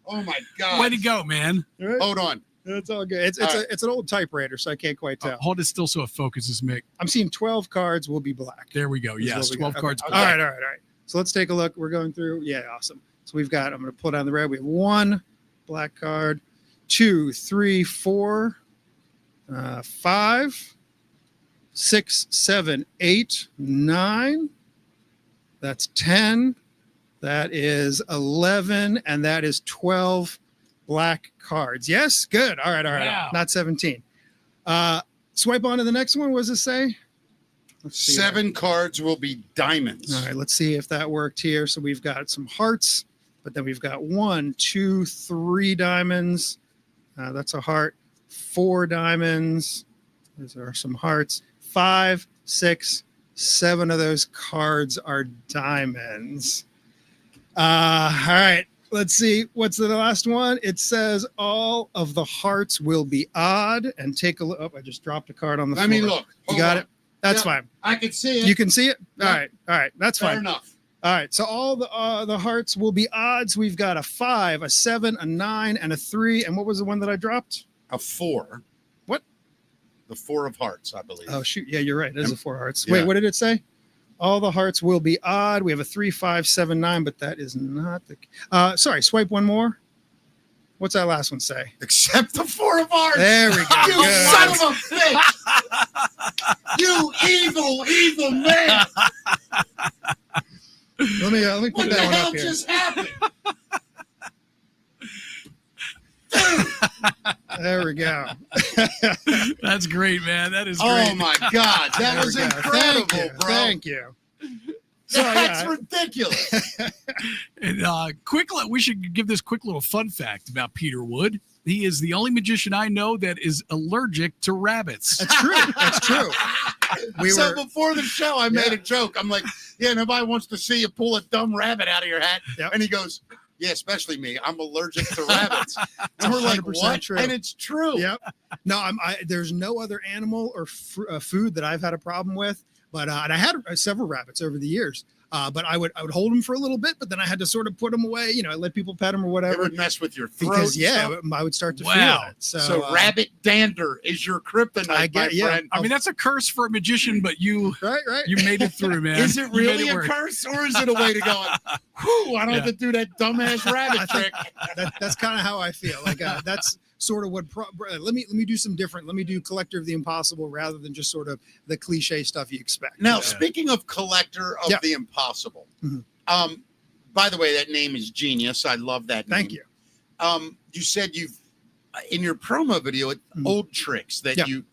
Oh, my God. Way to go, man. Right? Hold on. It's all good. It's All right. it's an old typewriter, so I can't quite tell. Hold it still so it focuses, Mick. I'm seeing 12 cards will be black. There we go. Is Yes, what we 12 got. cards. Okay. black. All right. So let's take a look. We're going through. Yeah, awesome. So we've got, I'm going to pull down the red. We have 1 black card, 2, 3, 4, 5, 6, 7, 8, 9. That's 10. That is 11. And that is 12 black cards. Yes? Good. All right. Wow. Not 17. Swipe on to the next one. What does it say? Let's see. 7 cards will be diamonds. All right, let's see if that worked here. So we've got some hearts, but then we've got 1, 2, 3 diamonds. That's a heart. 4 diamonds. Those are some hearts. 5, 6, 7 of those cards are diamonds. All right, let's see. What's the last one? It says all of the hearts will be odd. And take a look. Oh, I just dropped a card on the floor. Let me look. You Hold got on. it? That's Yeah, fine. I can see it. You can see it? Yeah. All right. That's Fair fine. enough. All right, so all the hearts will be odds. We've got a 5, a 7, a 9, and a 3. And what was the one that I dropped? A 4. What? The 4 of hearts, I believe. Oh, shoot. Yeah, you're right. There's a 4 hearts. Yeah. Wait, what did it say? All the hearts will be odd. We have a 3, 5, 7, 9, but that is not the... sorry, swipe one more. What's that last one say? Except the 4 of hearts. There we go. You Good. son of a bitch. You evil man. Let me put What the that one hell up here. just happened? There we go. That's great, man. That is great. Oh, my God. That There was we go. incredible, Thank you. bro. Thank you. So, That's yeah. ridiculous. And we should give this quick little fun fact about Peter Wood. He is the only magician I know that is allergic to rabbits. That's true. That's true. So before the show, I made a joke. I'm like, yeah, nobody wants to see you pull a dumb rabbit out of your hat. Yep. And he goes, yeah, especially me. I'm allergic to rabbits. And we're like, 100% what? true. And it's true. Yep. No, there's no other animal or food that I've had a problem with. But and I had several rabbits over the years. But I would hold them for a little bit, but then I had to sort of put them away. You know, I let people pet them or It whatever. would mess with your throat. Because and stuff. I would start to feel Wow. it. So rabbit dander is your kryptonite, I get- my yeah. friend. I mean, that's a curse for a magician, but you right. made it through, man. Is it You made really it a work. curse, or is it a way to go? Whew, I don't have to do that dumbass rabbit trick. That's kind of how I feel. Like that's sort of what. Let me do some different. Let me do Collector of the Impossible rather than just sort of the cliche stuff you expect. Now, speaking of Collector of Yeah. the Impossible, Mhm. by the way, that name is genius. I love that name. Thank you. You said you've in your promo video, old tricks that Yeah. you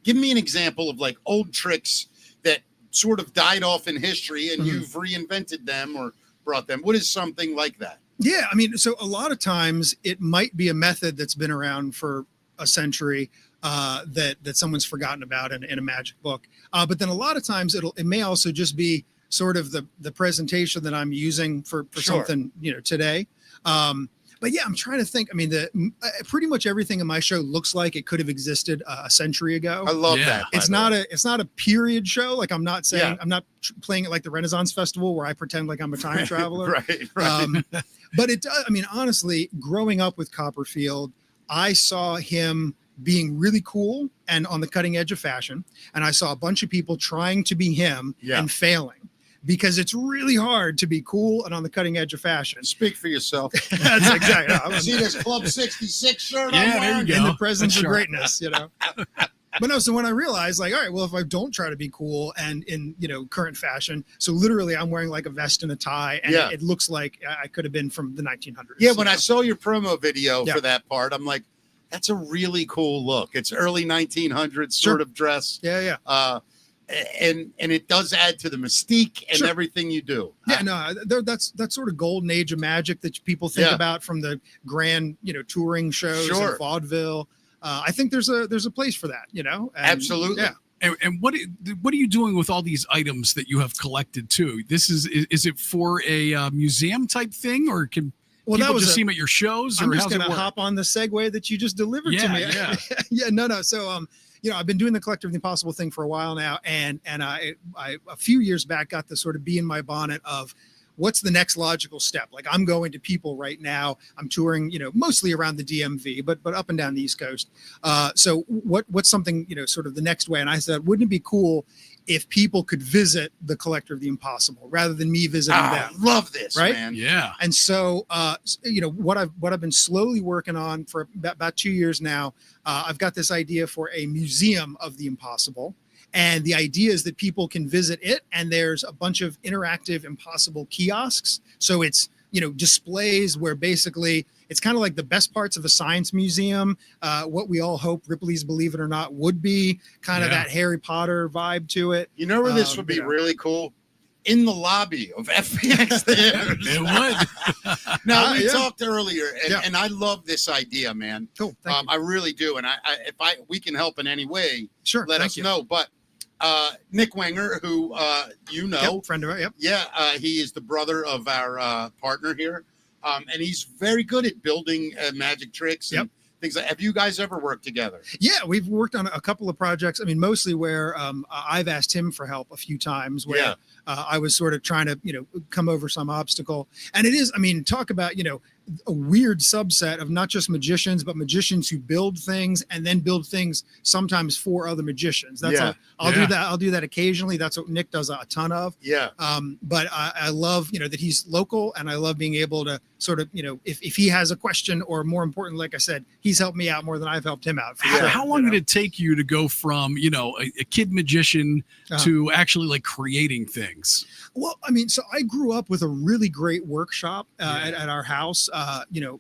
give me an example of like old tricks that sort of died off in history and you've reinvented them or brought them. What is something like that? Yeah, I mean, so a lot of times it might be a method that's been around for a century, that someone's forgotten about in a magic book. But then a lot of times it may also just be sort of the presentation that I'm using for something, today. But yeah, I'm trying to think. I mean, pretty much everything in my show looks like it could have existed a century ago. I love that. It's not a period show. Like I'm not saying I'm not playing it like the Renaissance Festival where I pretend like I'm a time traveler. right. But it does. I mean, honestly, growing up with Copperfield, I saw him being really cool and on the cutting edge of fashion, and I saw a bunch of people trying to be him and failing. Because it's really hard to be cool and on the cutting edge of fashion. Speak for yourself. That's exactly. See this Club 66 shirt Yeah, I'm there wearing? you go. In the presence That's of sharp. greatness, But no, so when I realized, like, all right, well, if I don't try to be cool and in, current fashion, so literally I'm wearing like a vest and a tie, and it looks like I could have been from the 1900s. Yeah, when I saw your promo video for that part, I'm like, that's a really cool look. It's early 1900s sort of dress. Yeah. And it does add to the mystique and everything you do. Yeah, no, that's sort of golden age of magic that people think about from the grand, touring shows and vaudeville. I think there's a place for that, and, Absolutely. Yeah. And what are you doing with all these items that you have collected too? This is it for a museum type thing, or can people just see them at your shows? I'm Or just how's it gonna work? hop on the segue that you just delivered to me. No. So I've been doing the Collector of the Impossible thing for a while now, and I a few years back got to sort of be in my bonnet of what's the next logical step. Like I'm going to people right now. I'm touring, mostly around the DMV, but up and down the East Coast. So what's something, sort of the next way? And I said, wouldn't it be cool if people could visit the Collector of the Impossible rather than me visiting them? Love this, right? man. Yeah. And so, what I've been slowly working on for about 2 years now, I've got this idea for a museum of the impossible. And the idea is that people can visit it, and there's a bunch of interactive impossible kiosks. So it's, displays where basically it's kind of like the best parts of a science museum, what we all hope Ripley's Believe It or Not would be, kind of that Harry Potter vibe to it. You know where this would be really cool? In the lobby of FPX Theaters. It would. Now, we talked earlier, and I love this idea, man. Cool. Thank you. I really do. And if we can help in any way, Sure. let thank us you. know. But Nick Wenger, who Friend of ours. Yep. Yeah, he is the brother of our partner here, and he's very good at building magic tricks and things. Have you guys ever worked together? Yeah, we've worked on a couple of projects. I mean, mostly where I've asked him for help a few times. Where I was sort of trying to come over some obstacle, and it is. I mean, talk about a weird subset of not just magicians, but magicians who build things and then build things sometimes for other magicians. That's I'll do that. I'll do that occasionally. That's what Nick does a ton of. Yeah. But I love, that he's local, and I love being able to sort of, if he has a question, or more important, like I said, he's helped me out more than I've helped him out. For sure, How long did it take you to go from, a kid magician to actually like creating things? Well, I mean, so I grew up with a really great workshop at our house.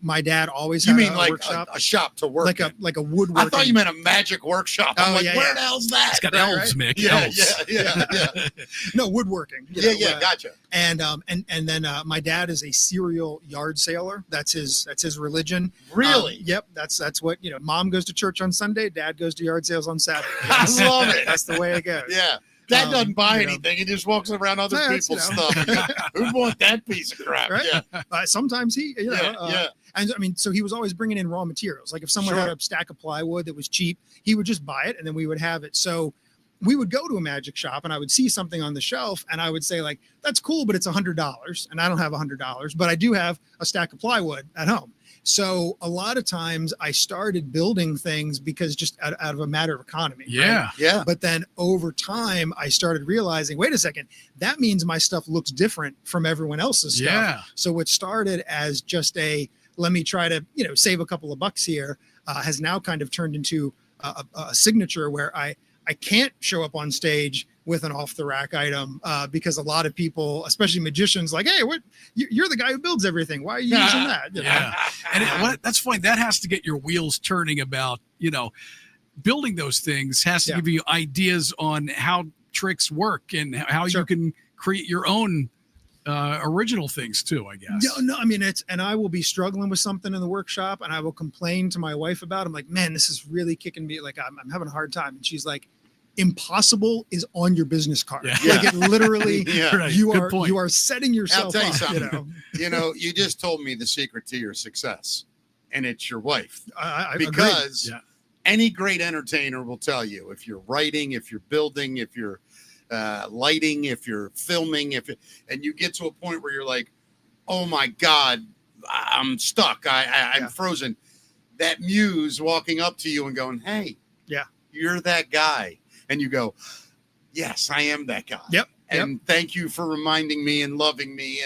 My dad always had a like workshop. a shop to work like in? like a woodworking. I thought you meant a magic workshop. I'm like, where the hell's that? It's got elves, Mick. Yeah, Elves. yeah. No, woodworking. Gotcha. And then my dad is a serial yard sailor. That's his religion. Really? Yep. That's what Mom goes to church on Sunday. Dad goes to yard sales on Saturday. I love it. That's the way it goes. Yeah. Dad doesn't buy anything. He just walks around other people's stuff. Who bought that piece of crap? Right? Yeah. Sometimes he, Yeah. And I mean, so he was always bringing in raw materials. Like if someone had a stack of plywood that was cheap, he would just buy it, and then we would have it. So we would go to a magic shop, and I would see something on the shelf, and I would say like, that's cool, but it's $100. And I don't have $100, but I do have a stack of plywood at home. So a lot of times I started building things because just out of a matter of economy. Yeah. Right? Yeah. But then over time, I started realizing, wait a second, that means my stuff looks different from everyone else's stuff. Yeah. So what started as just let me try to, save a couple of bucks here, has now kind of turned into a signature where I can't show up on stage with an off the rack item because a lot of people, especially magicians, like, hey, what? You're the guy who builds everything. Why are you using that? Yeah. And that's fine. That has to get your wheels turning about, building those things has to give you ideas on how tricks work and how you can create your own original things too, I guess. No, I mean and I will be struggling with something in the workshop, and I will complain to my wife about it. I'm like, man, this is really kicking me. Like I'm having a hard time, and she's like, impossible is on your business card. Yeah. Like it literally, Right. you are setting I'll yourself tell you up. something. You just told me the secret to your success, and it's your wife. I Because Yeah. any great entertainer will tell you, if you're writing, if you're building, if you're lighting, if you're filming, and you get to a point where you're like, oh my God, I'm stuck. I'm frozen. That muse walking up to you and going, hey, Yeah. you're that guy. And you go, yes, I am that guy. Yep. And thank you for reminding me and loving me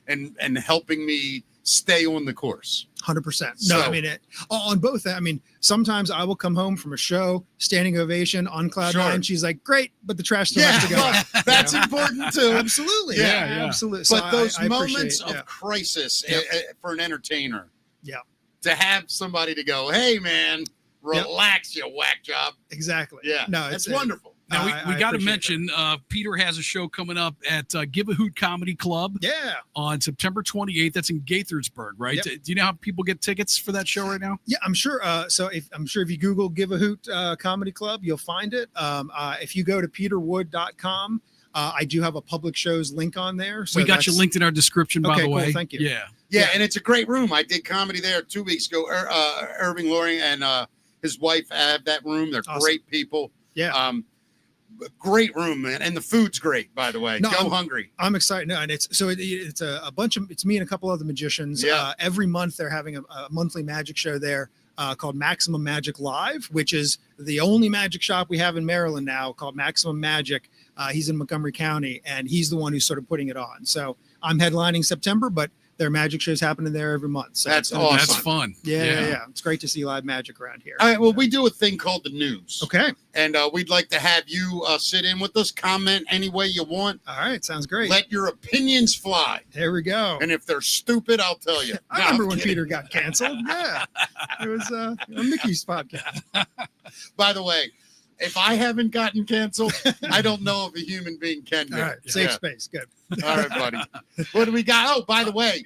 and helping me stay on the course. 100%. No, So- I mean, on both. I mean, sometimes I will come home from a show, standing ovation on cloud Sure. nine. She's like, great, but the trash still Yeah, has to go. well, that's important too. Absolutely. Yeah, absolutely. So But those I moments appreciate- of crisis Yep. for an entertainer, Yeah, to have somebody to go, hey man, relax, you whack job. exactly. Yeah, No, it's wonderful. Now we I got to appreciate mention Peter has a show coming up at Give a Hoot Comedy Club Yeah. on September 28th. That's in Gaithersburg, right? Yep. Do you know how people get tickets for that show right now? Yeah, I'm sure. So if you Google Give a Hoot Comedy Club, you'll find it. If you go to peterwood.com, I do have a public shows link on there. So We got you that's- linked in our description, by Okay, the cool, way. thank you. Yeah. Yeah, and it's a great room. I did comedy there 2 weeks ago. Irving Loring and his wife have that room. They're Awesome. great people. Yeah. Great room, man, and the food's great. By the way, No, go I'm- hungry. I'm excited. No, and it's a bunch of, it's me and a couple other magicians. Yeah. Every month they're having a monthly magic show there called Maximum Magic Live, which is the only magic shop we have in Maryland now called Maximum Magic. He's in Montgomery County, and he's the one who's sort of putting it on. So I'm headlining September, but their magic shows happening there every month. So That's it's gonna be awesome. That's fun. Yeah. It's great to see live magic around here. All right, well, we do a thing called the news. Okay. And we'd like to have you sit in with us, comment any way you want. All right. Sounds great. Let your opinions fly. There we go. And if they're stupid, I'll tell you. I remember when Peter got canceled. Yeah. It was a Mickey's podcast. By the way, if I haven't gotten canceled, I don't know if a human being can do All it. right. Safe Yeah. space. Good. All right, buddy. What do we got? Oh, by the way,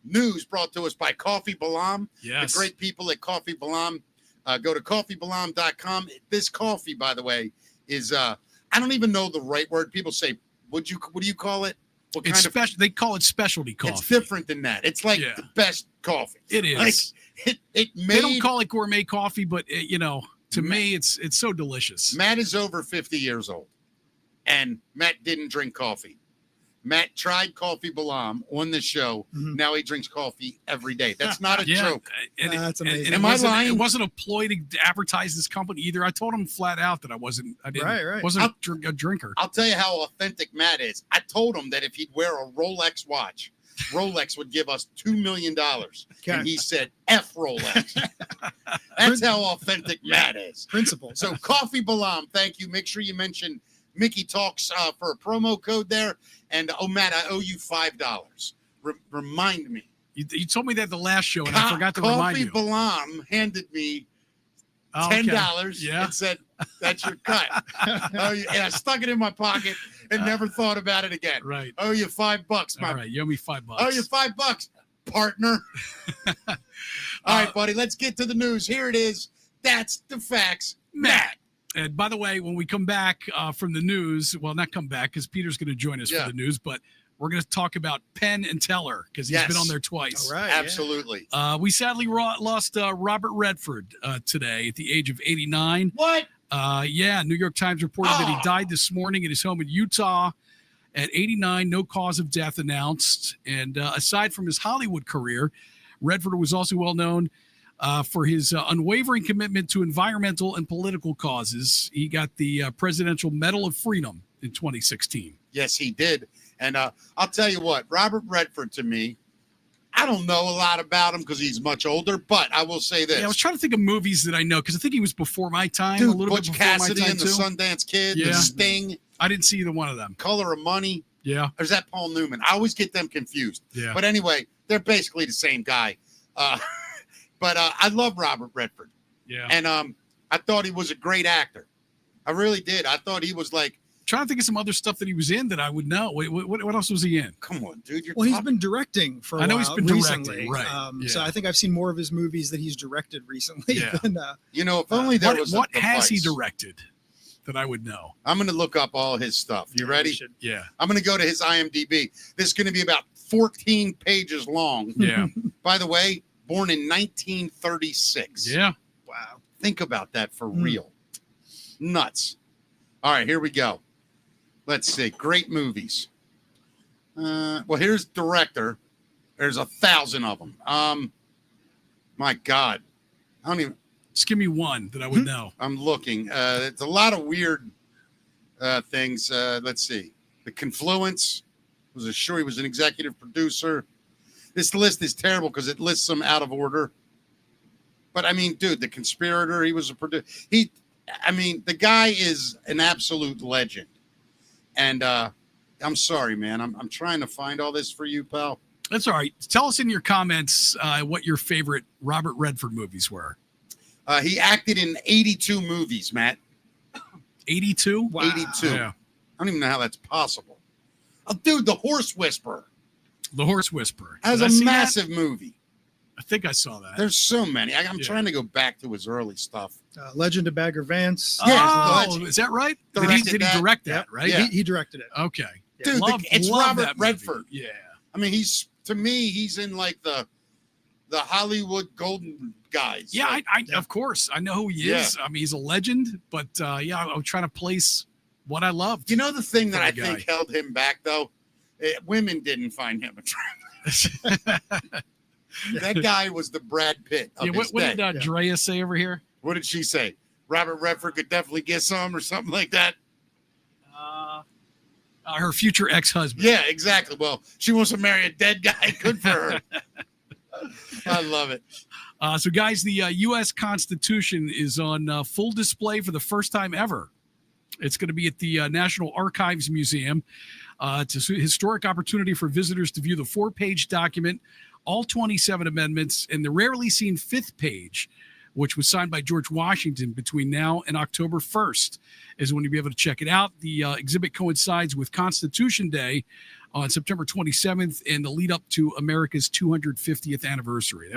news brought to us by Coffee Balam. Yes. The great people at Coffee Balam. Go to coffeebalam.com. This coffee, by the way, is I don't even know the right word. People say, what do you call it? What It's special. They call it specialty coffee. It's different than that. It's like Yeah. the best coffee. It is. Like, it made, They don't call it gourmet coffee, but to me, it's so delicious. Matt is over 50 years old, and Matt didn't drink coffee. Matt tried Coffee Balam on the show. Mhm. Now he drinks coffee every day. That's not a Yeah, joke. and, That's and amazing. Am I It lying? wasn't a ploy to advertise this company either. I told him flat out that I wasn't. I didn't. Right. Wasn't a drinker. I'll tell you how authentic Matt is. I told him that if he'd wear a Rolex watch, Rolex would give us $2 million. Okay. And he said, F Rolex. That's how authentic Matt is. Principle. So Coffee Balam, thank you. Make sure you mention Mickey Talks for a promo code there. And Matt, I owe you $5. Remind me. You told me that the last show, and I forgot to remind Coffee you. Balam handed me Oh, okay. $10 Yeah. and said, that's your cut. Oh, yeah. And I stuck it in my pocket and never thought about it again. Right. Oh, you $5, my All right. You owe me $5. Oh, you $5, partner. All right, buddy. Let's get to the news. Here it is. That's the facts, Matt. And by the way, when we come back from the news, well, not come back because Peter's going to join us Yeah. for the news, but we're going to talk about Penn and Teller because he's been Yes. on there twice. All right. Absolutely. We sadly lost Robert Redford today at the age of 89. What? Yeah, New York Times reported that he died this morning at his home in Utah at 89, no cause of death announced. And aside from his Hollywood career, Redford was also well known for his unwavering commitment to environmental and political causes. He got the Presidential Medal of Freedom in 2016. Yes, he did. And I'll tell you what, Robert Redford to me, I don't know a lot about him because he's much older, but I will say this. Yeah, I was trying to think of movies that I know because I think he was before my time, Dude, a little Butch bit before Cassidy my time and the too. Sundance Kid, Yeah. the Sting, I didn't see either one of them. Color of Money. Yeah, Or is that Paul Newman? I always get them confused. yeah. But anyway, they're basically the same guy. But I love Robert Redford. Yeah. And I thought he was a great actor. I really did. I thought he was like trying to think of some other stuff that he was in that I would know. Wait, what else was he in? Come on, dude. Well, he's been directing for a I know while he's been recently. directing, right. So Yeah. I think I've seen more of his movies that he's directed recently. Yeah. Than, You know, if only there was What a has he device. directed that I would know? I'm going to look up all his stuff. You ready? Yeah. I'm going to go to his IMDb. This is going to be about 14 pages long. Yeah. By the way, born in 1936. Yeah. Wow. Think about that for real. Nuts. All right, here we go. Let's see. Great movies. Well, here's director. There's 1,000 of them. My God. I don't even. Just give me one that I would know. I'm looking. It's a lot of weird things. Let's see. The Confluence. He was an executive producer. This list is terrible because it lists them out of order. But I mean, dude, The Conspirator, he was a producer. The guy is an absolute legend. And I'm sorry, man. I'm trying to find all this for you, pal. That's all right. Tell us in your comments what your favorite Robert Redford movies were. He acted in 82 movies, Matt. 82? Wow. 82. Yeah. I don't even know how that's possible. Oh, dude, The Horse Whisperer. The Horse Whisperer. That was Did I a see that? massive movie. I think I saw that. There's so many. I'm trying to go back to his early stuff. Legend of Bagger Vance. Oh, is that right? Did he direct that, right? Yeah. He directed it. Okay. Dude, it's love Robert that movie. Redford. Yeah. I mean, to me, he's in like the Hollywood golden guys. Yeah, Like, of course. I know who he is. I mean, he's a legend, but I'm trying to place what I loved. you know the thing that for I the think guy. held him back, though? Women didn't find him attractive. That guy was the Brad Pitt of Yeah, his what day. did Drea say over here? What did she say? Robert Redford could definitely get some or something like that? Her future ex-husband. Yeah, exactly. Well, she wants to marry a dead guy. Good for her. I love it. So, guys, the U.S. Constitution is on full display for the first time ever. It's going to be at the National Archives Museum. It's a historic opportunity for visitors to view the 4-page document, all 27 amendments, and the rarely seen 5th page, which was signed by George Washington between now and October 1st, is when you'll be able to check it out. The exhibit coincides with Constitution Day on September 27th and the lead up to America's 250th anniversary.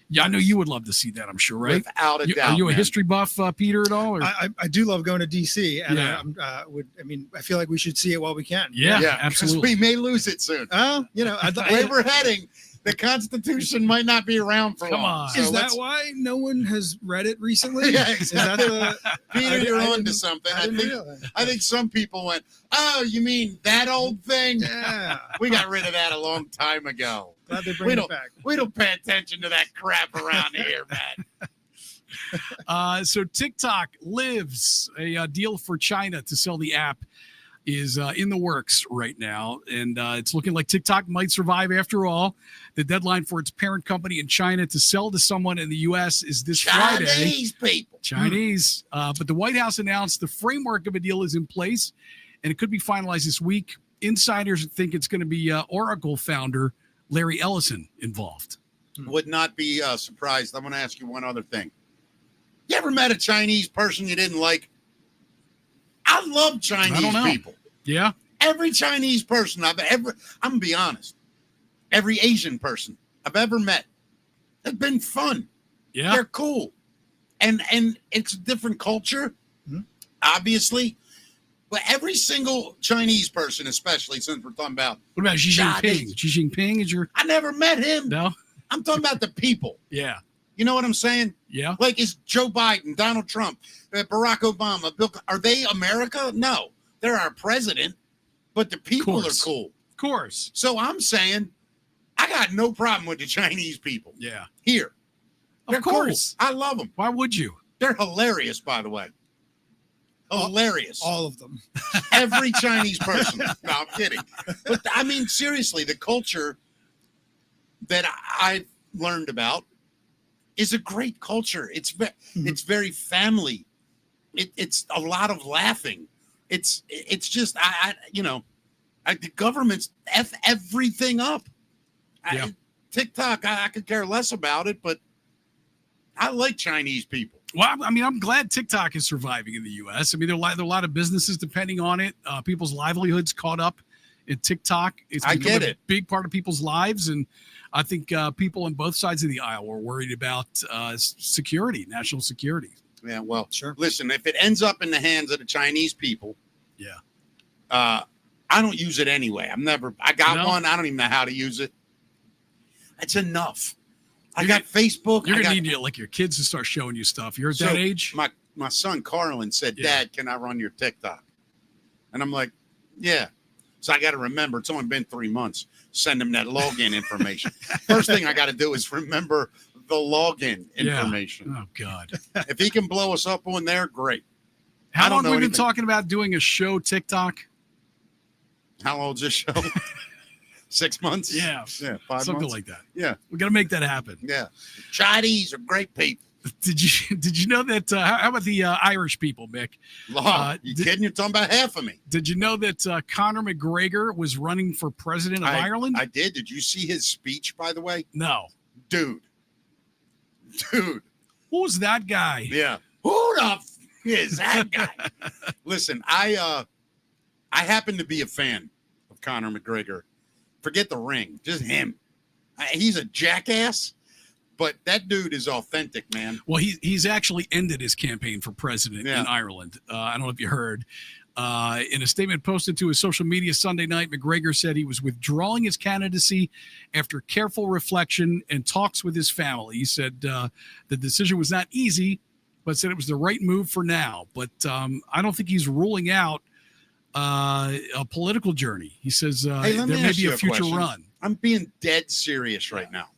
Yeah, I know you would love to see that, I'm sure, right? Without a doubt. Are you a man. history buff, Peter, at all? Or? I do love going to DC, and Yeah. I feel like we should see it while we can. Yeah, 'cause absolutely. we may lose it soon. The way we're heading, the Constitution might not be around for Come long. on. So Is that let's- why no one has read it recently? Yeah, Is that the Peter, you're I on to didn't- something. I didn't realize. I think some people went, "Oh, you mean that old thing?" Yeah. We got rid of that a long time ago. Glad they We bring it don't, back. we don't pay attention to that crap around here, man. So TikTok lives a deal for China to sell the app is in the works right now, and it's looking like TikTok might survive after all. The deadline for its parent company in China to sell to someone in the U.S. is this Friday. Chinese people. Chinese. But the White House announced the framework of a deal is in place, and it could be finalized this week. Insiders think it's going to be Oracle founder Larry Ellison involved. Would not be surprised. I'm going to ask you one other thing. You ever met a Chinese person you didn't like? I love I Chinese don't know. people. Yeah. Every Chinese person I'm going to be honest. Every Asian person I've ever met, they've been fun. Yeah. They're cool. And it's a different culture, obviously. But every single Chinese person, especially since we're talking about What about Xi Jinping? Chinese. Xi Jinping is your I never met him. no? I'm talking about the people. Yeah. You know what I'm saying? Yeah. Like, is Joe Biden, Donald Trump, Barack Obama, are they America? No. They're our president, but the people are Course. cool. Of course. So I'm saying I got no problem with the Chinese people Yeah. here. Of They're course. cool. I love them. Why would you? They're hilarious, by the way. Hilarious. All of them. Every Chinese person. No, I'm kidding. But I mean, seriously, the culture that I've learned about is a great culture. It's it's very family. It's a lot of laughing. It's just the government's F everything up. Yeah. TikTok, I could care less about it, but I like Chinese people. Well, I mean, I'm glad TikTok is surviving in the U.S. I mean, there are a lot of businesses depending on it. People's livelihoods caught up in TikTok. It's I become get a it. big part of people's lives, and I think people on both sides of the aisle were worried about security, national security. Yeah, well, Sure. listen, if it ends up in the hands of the Chinese people, Yeah. I don't use it anyway. I got No? one. I don't even know how to use it. It's enough. I You're got Facebook. You're I gonna got, need like your kids to start showing you stuff. You're at So, that age. My son Carlin said, Yeah. Dad, can I run your TikTok? And I'm like, yeah. So I got to remember, it's only been 3 months. Send him that login information. First thing I got to do is remember the login Yeah. information. Oh God. If he can blow us up on there, great. I How don't long know have we been anything. talking about doing a show TikTok? How old's this show? 6 months? Yeah. Yeah, 5 Something months. like that. Yeah, We got to make that happen. yeah. Chinese are great people. Did you know that? How about the Irish people, Mick? You kidding? You're talking about half of me. Did you know that Conor McGregor was running for president of Ireland? I did. Did you see his speech, by the way? No. Dude. Who's that guy? Yeah. Who the is that guy? Listen, I happen to be a fan of Conor McGregor. Forget the ring, just him. He's a jackass, but that dude is authentic, man. Well, he's actually ended his campaign for president Yeah. in Ireland. I don't know if you heard. In a statement posted to his social media Sunday night, McGregor said he was withdrawing his candidacy after careful reflection and talks with his family. He said the decision was not easy, but said it was the right move for now. But I don't think he's ruling out a political journey. He says Hey, let me there may ask be you a future question. run. I'm being dead serious right now.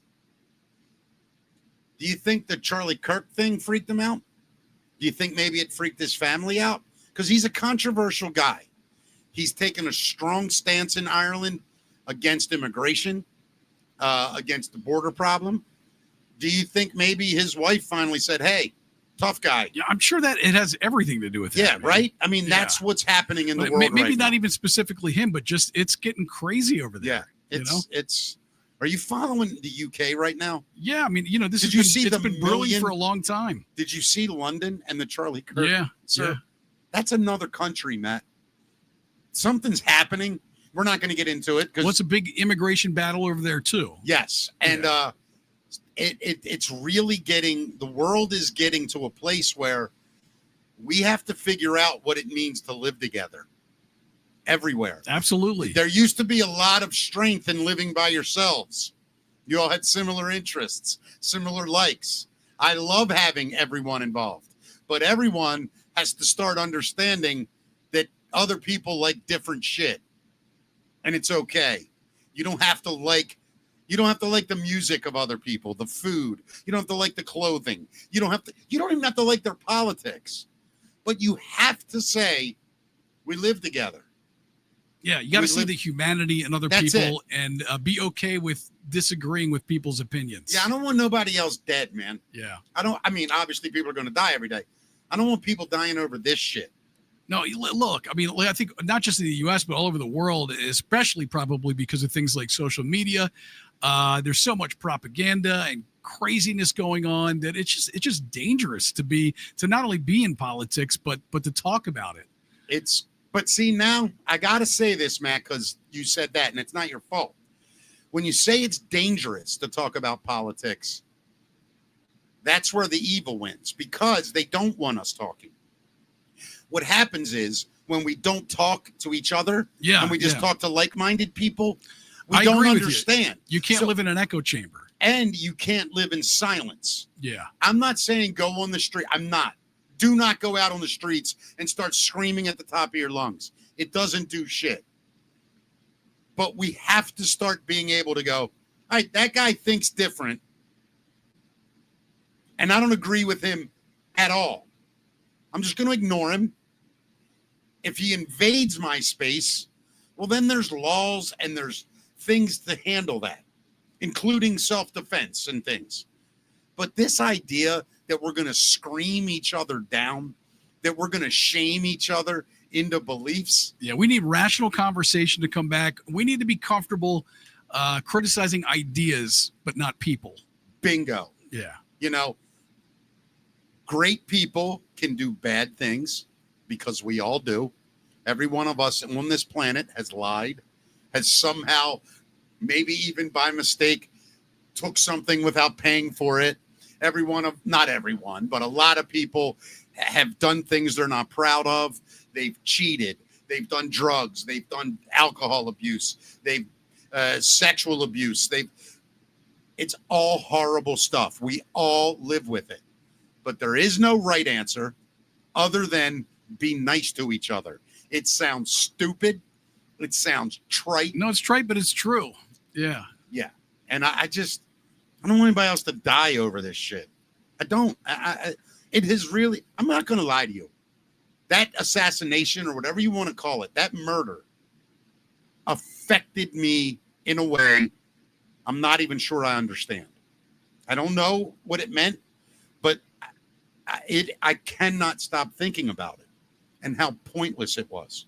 Do you think the Charlie Kirk thing freaked him out? Do you think maybe it freaked his family out? Because he's a controversial guy. He's taken a strong stance in Ireland against immigration, against the border problem. Do you think maybe his wife finally said, hey, tough guy? Yeah, I'm sure that it has everything to do with it. Yeah, right? I mean, that's what's happening in the world Maybe right not now. even specifically him, but just it's getting crazy over there. Yeah, it's. Are you following the UK right now? Yeah, I mean, this Did has you been, see it's the been brewing million- for a long time. Did you see London and the Charlie Kirk? Yeah, sir. yeah. That's another country, Matt. Something's happening. We're not going to get into it because What's a big immigration battle over there too? yes, and it's really getting. The world is getting to a place where we have to figure out what it means to live together everywhere. Absolutely. There used to be a lot of strength in living by yourselves. You all had similar interests, similar likes. I love having everyone involved, but everyone has to start understanding that other people like different shit, and it's okay. You don't have to like the music of other people, the food. You don't have to like the clothing. You don't even have to like their politics, but you have to say, we live together. Yeah, you got to We see live- the humanity in other That's people and be okay with disagreeing with people's opinions. Yeah, I don't want nobody else dead, man. Yeah. I mean, obviously people are going to die every day. I don't want people dying over this shit. No, look, I mean, I think not just in the U.S., but all over the world, especially probably because of things like social media. There's so much propaganda and craziness going on that it's just dangerous to not only be in politics, but to talk about it. But see, now I got to say this, Matt, because you said that, and it's not your fault. When you say it's dangerous to talk about politics, that's where the evil wins, because they don't want us talking. What happens is when we don't talk to each other and we just talk to like-minded people, we I don't agree with understand. You can't live in an echo chamber. And you can't live in silence. Yeah. I'm not saying go on the street. I'm not. Do not go out on the streets and start screaming at the top of your lungs. It doesn't do shit. But we have to start being able to go, all right, that guy thinks different. And I don't agree with him at all. I'm just going to ignore him. If he invades my space, well, then there's laws and there's things to handle that, including self-defense and things. But this idea that we're going to scream each other down, that we're going to shame each other into beliefs. Yeah, we need rational conversation to come back. We need to be comfortable criticizing ideas, but not people. Bingo. Yeah. You know, Great people can do bad things because we all do. Every one of us on this planet has lied, has somehow, maybe even by mistake, took something without paying for it. Not everyone, but a lot of people have done things they're not proud of. They've cheated. They've done drugs. They've done alcohol abuse. They've sexual abuse. It's all horrible stuff. We all live with it. But there is no right answer other than be nice to each other. It sounds stupid. It sounds trite. No, it's trite, but it's true. Yeah. Yeah. And I don't want anybody else to die over this shit. I don't. It has really, I'm not going to lie to you. That assassination or whatever you want to call it, that murder affected me in a way I'm not even sure I understand. I don't know what it meant, but I cannot stop thinking about it and how pointless it was.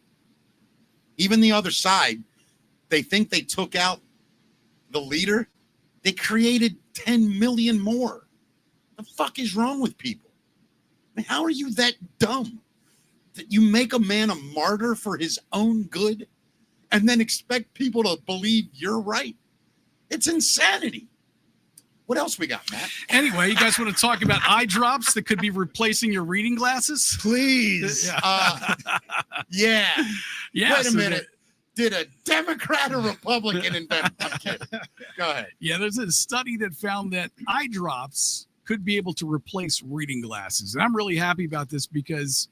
Even the other side, they think they took out the leader. They created 10 million more. The fuck is wrong with people? I mean, how are you that dumb that you make a man a martyr for his own good and then expect people to believe you're right? It's insanity. What else we got, Matt? Anyway, you guys want to talk about eye drops that could be replacing your reading glasses? Please. Yeah. Yeah. Wait a minute. Did a Democrat or Republican invent? I'm kidding. Go ahead. Yeah, there's a study that found that eye drops could be able to replace reading glasses. And I'm really happy about this because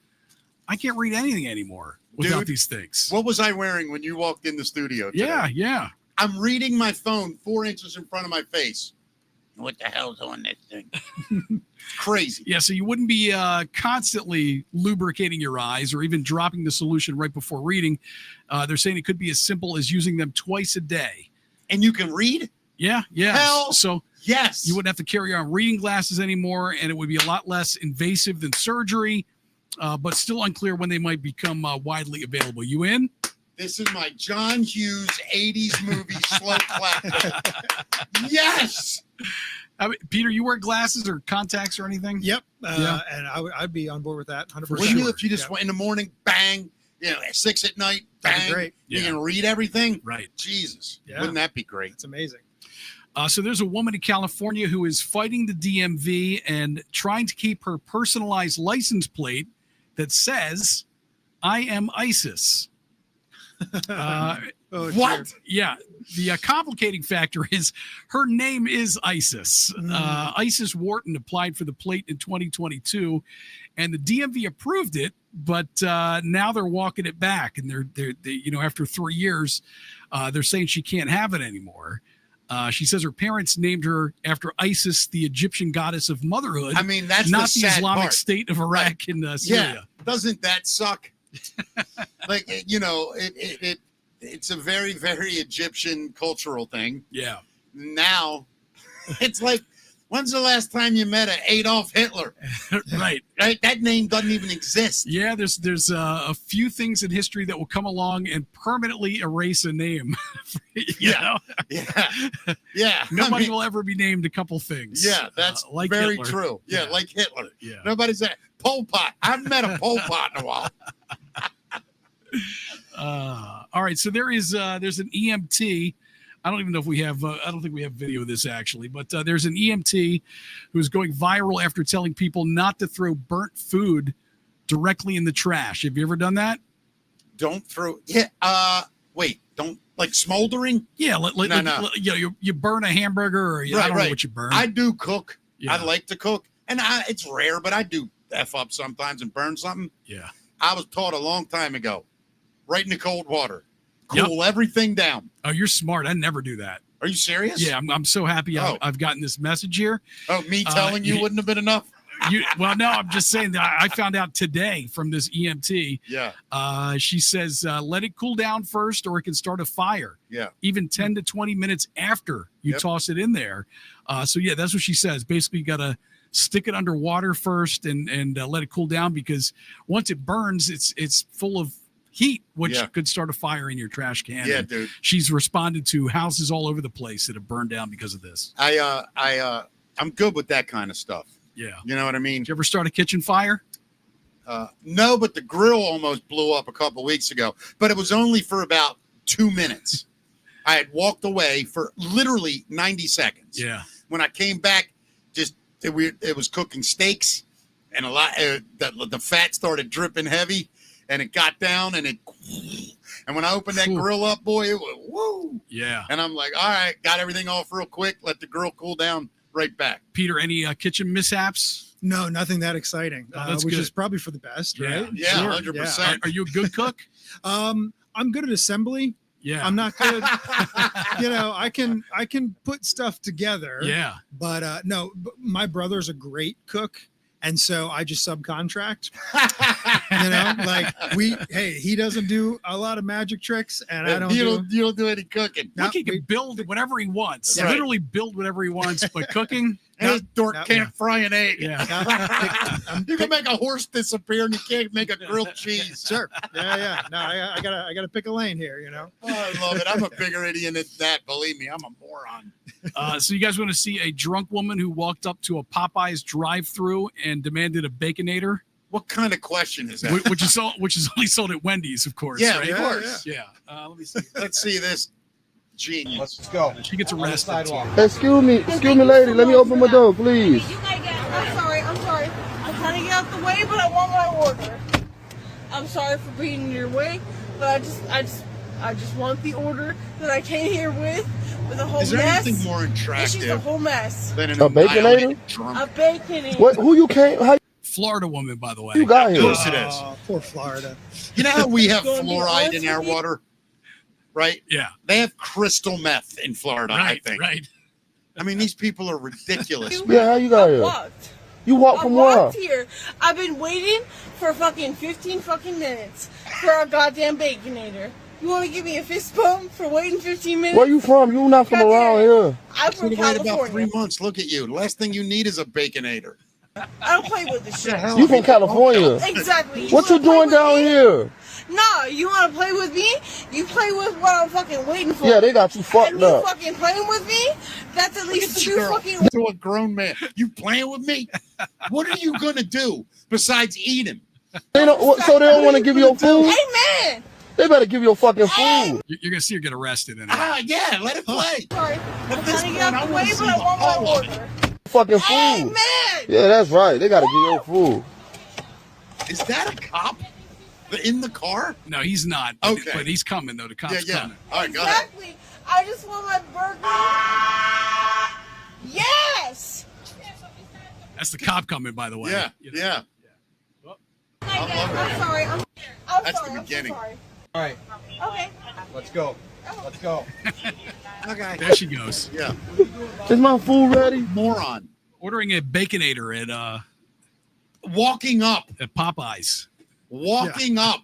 I can't read anything anymore without these things. What was I wearing when you walked in the studio today? Yeah. I'm reading my phone 4 inches in front of my face. What the hell's on this thing? Crazy. Yeah, so you wouldn't be constantly lubricating your eyes or even dropping the solution right before reading. They're saying it could be as simple as using them twice a day. And you can read? Yeah. Hell so yes. You wouldn't have to carry on reading glasses anymore, and it would be a lot less invasive than surgery, but still unclear when they might become widely available. You in? This is my John Hughes 80s movie slow clap. Yes. I mean, Peter, you wear glasses or contacts or anything? Yep. Yeah. And I'd be on board with that 100%. Wouldn't you if you just went in the morning, bang, at 6 at night, That'd be bang, great. you Yeah. can read everything? Right. Jesus. Yeah. Wouldn't that be great? It's amazing. So there's a woman in California who is fighting the DMV and trying to keep her personalized license plate that says, "I am ISIS." What? Yeah. The complicating factor is her name is Isis. Isis Wharton applied for the plate in 2022, and the DMV approved it, but now they're walking it back. And they're after 3 years, they're saying she can't have it anymore. She says her parents named her after Isis, the Egyptian goddess of motherhood. I mean, that's not the the sad Islamic part. State of Iraq and Syria. Yeah. Doesn't that suck? Like, it's a very, very Egyptian cultural thing. Yeah. Now, it's like, when's the last time you met an Adolf Hitler? Right. That name doesn't even exist. Yeah, there's a few things in history that will come along and permanently erase a name. you know? Yeah. Nobody will ever be named a couple things. Yeah, that's like very Hitler. true. Yeah, like Hitler. Yeah. Nobody's that. Pol Pot. I haven't met a Pol Pot in a while. All right, so there's an EMT. I don't even know if we have. I don't think we have video of this actually, but there's an EMT who's going viral after telling people not to throw burnt food directly in the trash. Have you ever done that? Don't throw. Yeah. Wait. Don't like smoldering. Yeah. No. You burn a hamburger, or I don't know what you burn. I do cook. Yeah. I like to cook, and it's rare, but I do F up sometimes and burn something. Yeah. I was taught a long time ago, right in the cold water, cool everything down. Oh, you're smart. I never do that. Are you serious? Yeah, I'm so happy I've gotten this message here. Oh, me telling you wouldn't have been enough? Well, no, I'm just saying that I found out today from this EMT. Yeah. She says, let it cool down first or it can start a fire. Yeah. Even 10 to 20 minutes after you toss it in there. So, yeah, that's what she says. Basically, you got to stick it under water first and let it cool down, because once it burns, it's full of heat, which could start a fire in your trash can. Yeah, and dude. She's responded to houses all over the place that have burned down because of this. I'm good with that kind of stuff. Yeah. You know what I mean? Did you ever start a kitchen fire? No, but the grill almost blew up a couple weeks ago. But it was only for about 2 minutes. I had walked away for literally 90 seconds. Yeah. When I came back, it was cooking steaks, and a lot the fat started dripping heavy, and it got down, and when I opened that grill up, boy, it was woo. Yeah. And I'm like, all right, got everything off real quick. Let the grill cool down. Right back. Peter, any kitchen mishaps? No, nothing that exciting. That's which good. is probably for the best, right? Yeah, Sure, 100%. Are you a good cook? I'm good at assembly. Yeah. I'm not good. I can put stuff together. Yeah. But no, my brother's a great cook. And so I just subcontract, he doesn't do a lot of magic tricks, and I don't. You don't do any cooking. Look, he can build whatever he wants. Right. Literally build whatever he wants, but cooking. And this dork can't fry an egg. Yeah. You can make a horse disappear, and you can't make a grilled cheese. Sure. Yeah. No, I gotta pick a lane here. Oh, I love it. I'm a bigger idiot than that. Believe me, I'm a moron. So you guys want to see a drunk woman who walked up to a Popeyes drive-through and demanded a Baconator? What kind of question is that? Which is only sold at Wendy's, of course. Yeah, right? of course. Yeah. Let me see. Let's see this genius. Let's go. She gets arrested. Excuse me, lady. Let me open my door, please. I'm sorry. I'm trying to get out the way, but I want my order. I'm sorry for being in your way, but I just want the order that I came here with a whole Is there mess. anything more It's just a attractive whole mess. than an A Baconator? A Baconator. What? Who you came? How Florida woman, by the way. you got Of here? course it is. Oh, poor Florida. You know how we have Gonna be fluoride honest in our with you? water, right? Yeah. They have crystal meth in Florida, Right. I think. Right. I mean, these people are ridiculous. Yeah, how you got I here? walked. You walked I from where? walked here. I've been waiting for fucking 15 fucking minutes for a goddamn Baconator. You want to give me a fist bump for waiting 15 minutes? Where you from? You not from Goddamn. around here. I'm from Wait about California. 3 months. Look at you. The last thing you need is a Baconator. I don't play with this shit. You from California? Exactly. What you wanna play doing with down me? here? No, you want to play with me? You play with what I'm fucking waiting for. Yeah, they got you And fucked you up. fucking playing with me? That's at least two Girl, fucking. to a grown man. You playing with me? What are you going to do besides eat him? They don't. So they don't want to give you your food. Hey man! They better give you your fucking food. You're gonna see her get arrested in it. Yeah, let it play. Sorry, I'm At this trying to get point, out I the wanna way, see but I the want my whole of it. order. Fucking Hey food. man! Yeah, that's right. They gotta give you your food. Is that a cop in the car? No, he's not. Okay. But he's coming though. The cop's Yeah. coming. All right, go ahead. Exactly. I just want my burger. Yes. That's the cop coming, by the way. Yeah, You know? yeah. I love I'm it. sorry. I'm That's sorry. the I'm beginning. so sorry. All right, Okay. let's go. Let's go. Okay. There she goes. Yeah. Is my food ready? Moron. Ordering a Baconator Walking up. at Popeyes. Walking up.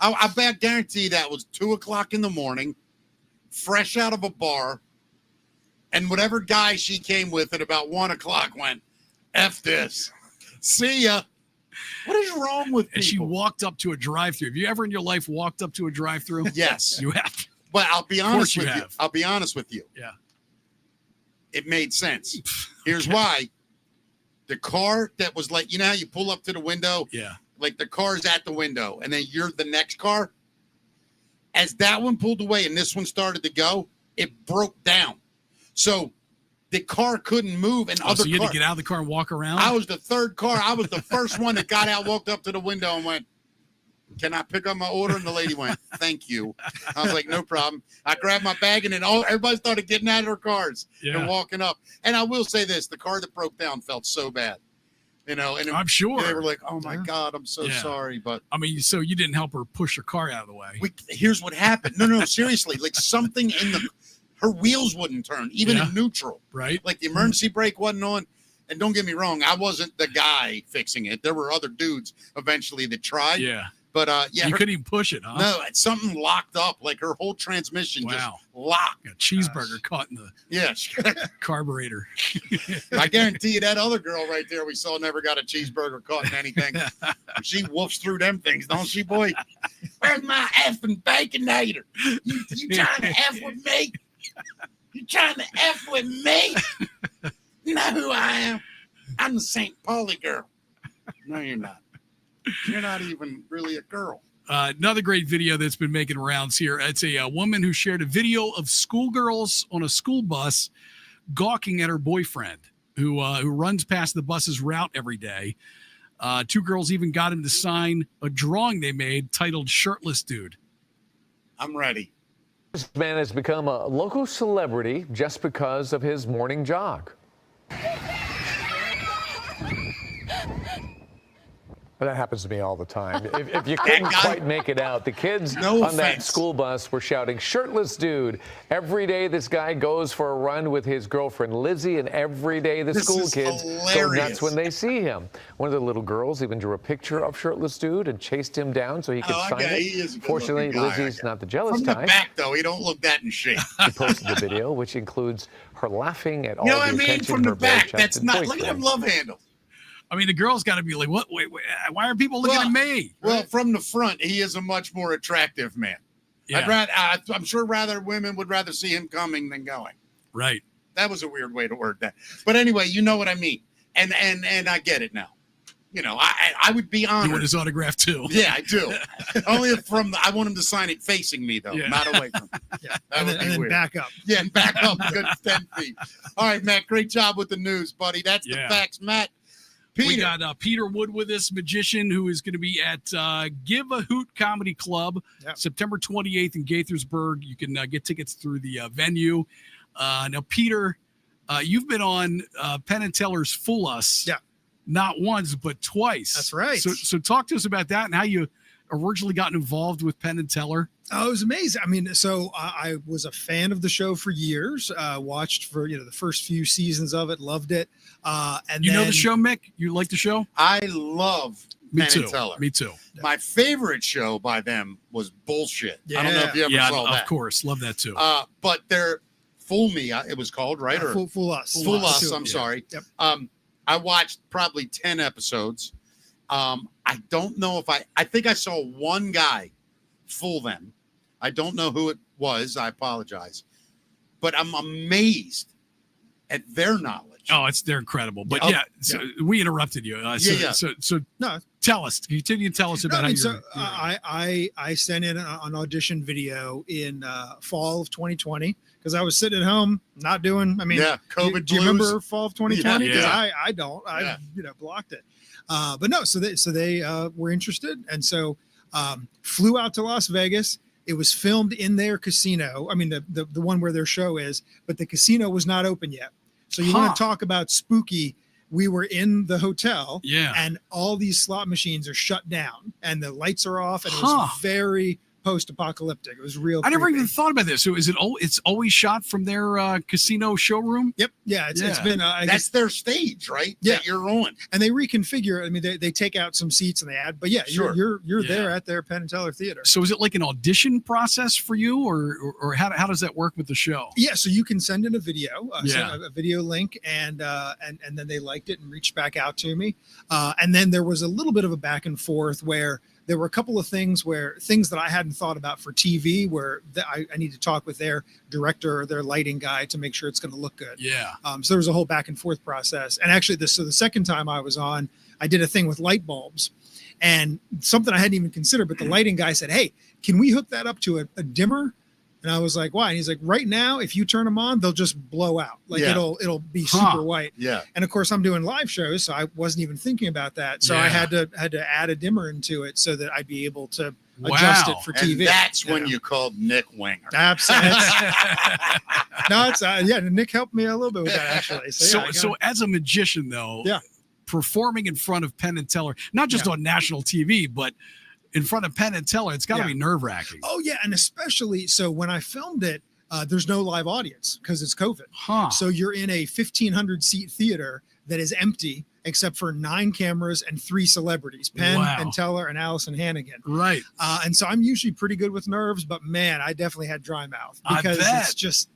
I bet guarantee that was 2:00 in the morning, fresh out of a bar, and whatever guy she came with at about 1:00 went, F this. See ya. What is wrong with people? And she walked up to a drive-through. Have you ever in your life walked up to a drive-through? Yes. You have. But I'll be honest you with you. have. I'll be honest with you. Yeah. It made sense. Here's why. The car that was like, you know how you pull up to the window? Yeah. Like the car's at the window, and then you're the next car. As that one pulled away and this one started to go, it broke down. So the car couldn't move, and So you had to get out of the car and walk around? I was the third car. I was the first one that got out, walked up to the window, and went, "Can I pick up my order?" And the lady went, "Thank you." I was like, "No problem." I grabbed my bag, and then everybody started getting out of their cars and walking up. And I will say this: the car that broke down felt so bad, and I'm sure they were like, "Oh my God, I'm so Yeah. sorry." But I mean, so you didn't help her push her car out of the way. here's what happened. No, seriously, like something in her wheels wouldn't turn, even Yeah. in neutral. Right. Like the emergency brake wasn't on. And don't get me wrong, I wasn't the guy fixing it. There were other dudes eventually that tried. Yeah. But You couldn't even push it, huh? No, it's something locked up. Like her whole transmission just locked. A cheeseburger caught in the carburetor. I guarantee you that other girl right there we saw never got a cheeseburger caught in anything. She woofs through them things, don't she, boy? Where's my effing Baconator? You trying to F with me? You trying to F with me? You know who I am? I'm the St. Pauli girl. No, you're not. You're not even really a girl. Another great video that's been making rounds here. It's a woman who shared a video of schoolgirls on a school bus gawking at her boyfriend who runs past the bus's route every day. Two girls even got him to sign a drawing they made titled Shirtless Dude. I'm ready. This man has become a local celebrity just because of his morning jog. That happens to me all the time. If you couldn't quite make it out, the kids on that school bus were shouting, "Shirtless dude." Every day this guy goes for a run with his girlfriend Lizzie, and every day the school kids go nuts when they see him. One of the little girls even drew a picture of Shirtless Dude and chased him down so he could sign it. Fortunately, Lizzie's not the jealous From the type. back, though, he don't look that in shape. She posted the video, which includes her laughing at all You know the what I mean? attention From the her back, bare-chested that's not. Look at boyfriend. them love handles. I mean, the girl's got to be like, what? Wait, why are people looking at me? Well, from the front, he is a much more attractive man. Yeah. I'm sure women would rather see him coming than going. Right. That was a weird way to word that. But anyway, you know what I mean. And I get it now. You know, I would be honored. You want his autograph too? Yeah, I do. Only if I want him to sign it facing me, though, not away from me. Yeah. That And would then, be and then weird. back up. Yeah, and back up a good 10 feet. All right, Matt, great job with the news, buddy. That's the Yeah. facts, Matt. We Peter. got Peter Wood with us, magician, who is going to be at Give a Hoot Comedy Club, September 28th in Gaithersburg. You can get tickets through the venue. Now, Peter, you've been on Penn and Teller's Fool Us. Yeah. Not once, but twice. That's right. So talk to us about that and how you originally got involved with Penn and Teller. Oh, it was amazing. I mean, so I was a fan of the show for years. Watched for the first few seasons of it, loved it. And You know then, the show, Mick? You like the show? I love Me Penn too. and Teller. Me too. My favorite show by them was Bullshit. I don't know if you ever saw that. Of course. Love that too. But they're Fool Me, it was called, right? Yeah, Or Fool Us. Fool Us, too. I'm sorry. Yep. I watched probably 10 episodes. I don't know if I think I saw one guy fool them. I don't know who it was. I apologize. But I'm amazed at their knowledge. Oh, they're incredible. But Yeah. so we interrupted you. So No. tell us. Continue to tell us about No, I mean, how you're. I sent in an audition video in fall of 2020 because I was sitting at home not doing. I mean, COVID Do you blues. remember fall of 2020? Because Yeah. I don't. I blocked it. But no, so they were interested, and so flew out to Las Vegas. It was filmed in their casino. I mean, the one where their show is, but the casino was not open yet. So you want to talk about spooky? We were in the hotel, and all these slot machines are shut down, and the lights are off, and it was very post-apocalyptic. It was real. I never creepy. even thought about this. So is it? It's always shot from their casino showroom. Yep. Yeah. It's been. That's their stage, right? Yeah. That you're on. And they reconfigure. I mean, they take out some seats and they add. But yeah, Sure. you're there at their Penn and Teller Theater. So is it like an audition process for you, or how does that work with the show? Yeah, so you can send in a video, Yeah. send a video link, and then they liked it and reached back out to me. And then there was a little bit of a back and forth where there were a couple of things that I hadn't thought about for TV where I need to talk with their director or their lighting guy to make sure it's going to look good. Yeah. So there was a whole back and forth process. And actually, the second time I was on, I did a thing with light bulbs and something I hadn't even considered, but the lighting guy said, "Hey, can we hook that up to a dimmer?" And I was like, "Why?" And he's like, "Right now, if you turn them on, they'll just blow out. Like Yeah. it'll be super white." Yeah. And of course, I'm doing live shows, so I wasn't even thinking about that. So I had to add a dimmer into it so that I'd be able to adjust it for TV. And that's when you called Nick Winger. Absolutely. No, it's Nick helped me a little bit with that actually. So as a magician, though, performing in front of Penn and Teller, not just on national TV, but in front of Penn and Teller, it's got to be nerve-wracking. Oh yeah, and especially so when I filmed it, there's no live audience because it's COVID. So you're in a 1,500 seat theater that is empty except for 9 cameras and 3 celebrities, Penn and Teller and Allison Hannigan. Right. And so I'm usually pretty good with nerves, but man, I definitely had dry mouth because it's just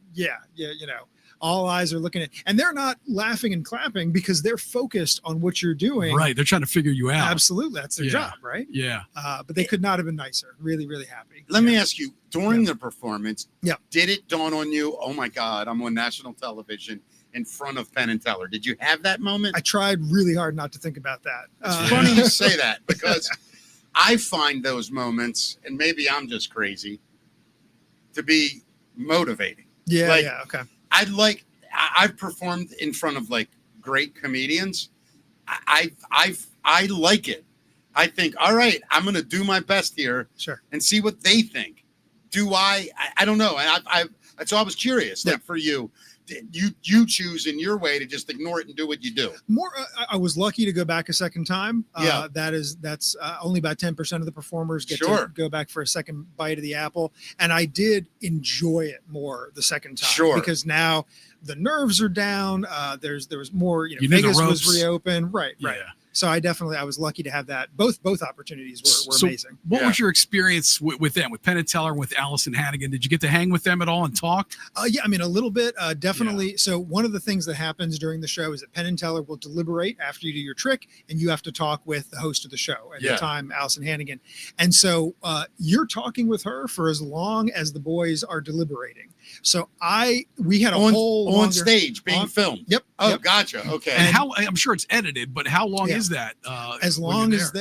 all eyes are looking at, and they're not laughing and clapping because they're focused on what you're doing. Right. They're trying to figure you out. Absolutely. That's their job, right? Yeah. But they could not have been nicer. Really, really happy. Let me ask you, during the performance, Yeah. did it dawn on you, oh my God, I'm on national television in front of Penn and Teller? Did you have that moment? I tried really hard not to think about that. It's funny you say that because I find those moments, and maybe I'm just crazy, to be motivating. Yeah, Like, yeah, okay. I've performed in front of like great comedians. I like it. I think, all right, I'm going to do my best here, sure, and see what they think. Do I don't know. And so I was curious, like for you, you choose in your way to just ignore it and do what you do. More, I was lucky to go back a second time. Yeah. That's only about 10% of the performers get Sure. to go back for a second bite of the apple, and I did enjoy it more the second time. Sure. Because now the nerves are down. There was more. You knew the Vegas was ropes. reopened. Right. Yeah. So I was lucky to have that. Both opportunities were So amazing. What was your experience with them, with Penn and Teller, and with Allison Hannigan? Did you get to hang with them at all and talk? Yeah, I mean, a little bit, definitely. Yeah. So one of the things that happens during the show is that Penn and Teller will deliberate after you do your trick, and you have to talk with the host of the show at the time, Allison Hannigan. And so you're talking with her for as long as the boys are deliberating. So we had a whole on stage being filmed. Yep. Oh, yep. Gotcha. Okay. And how, I'm sure it's edited, but how long is that? As long as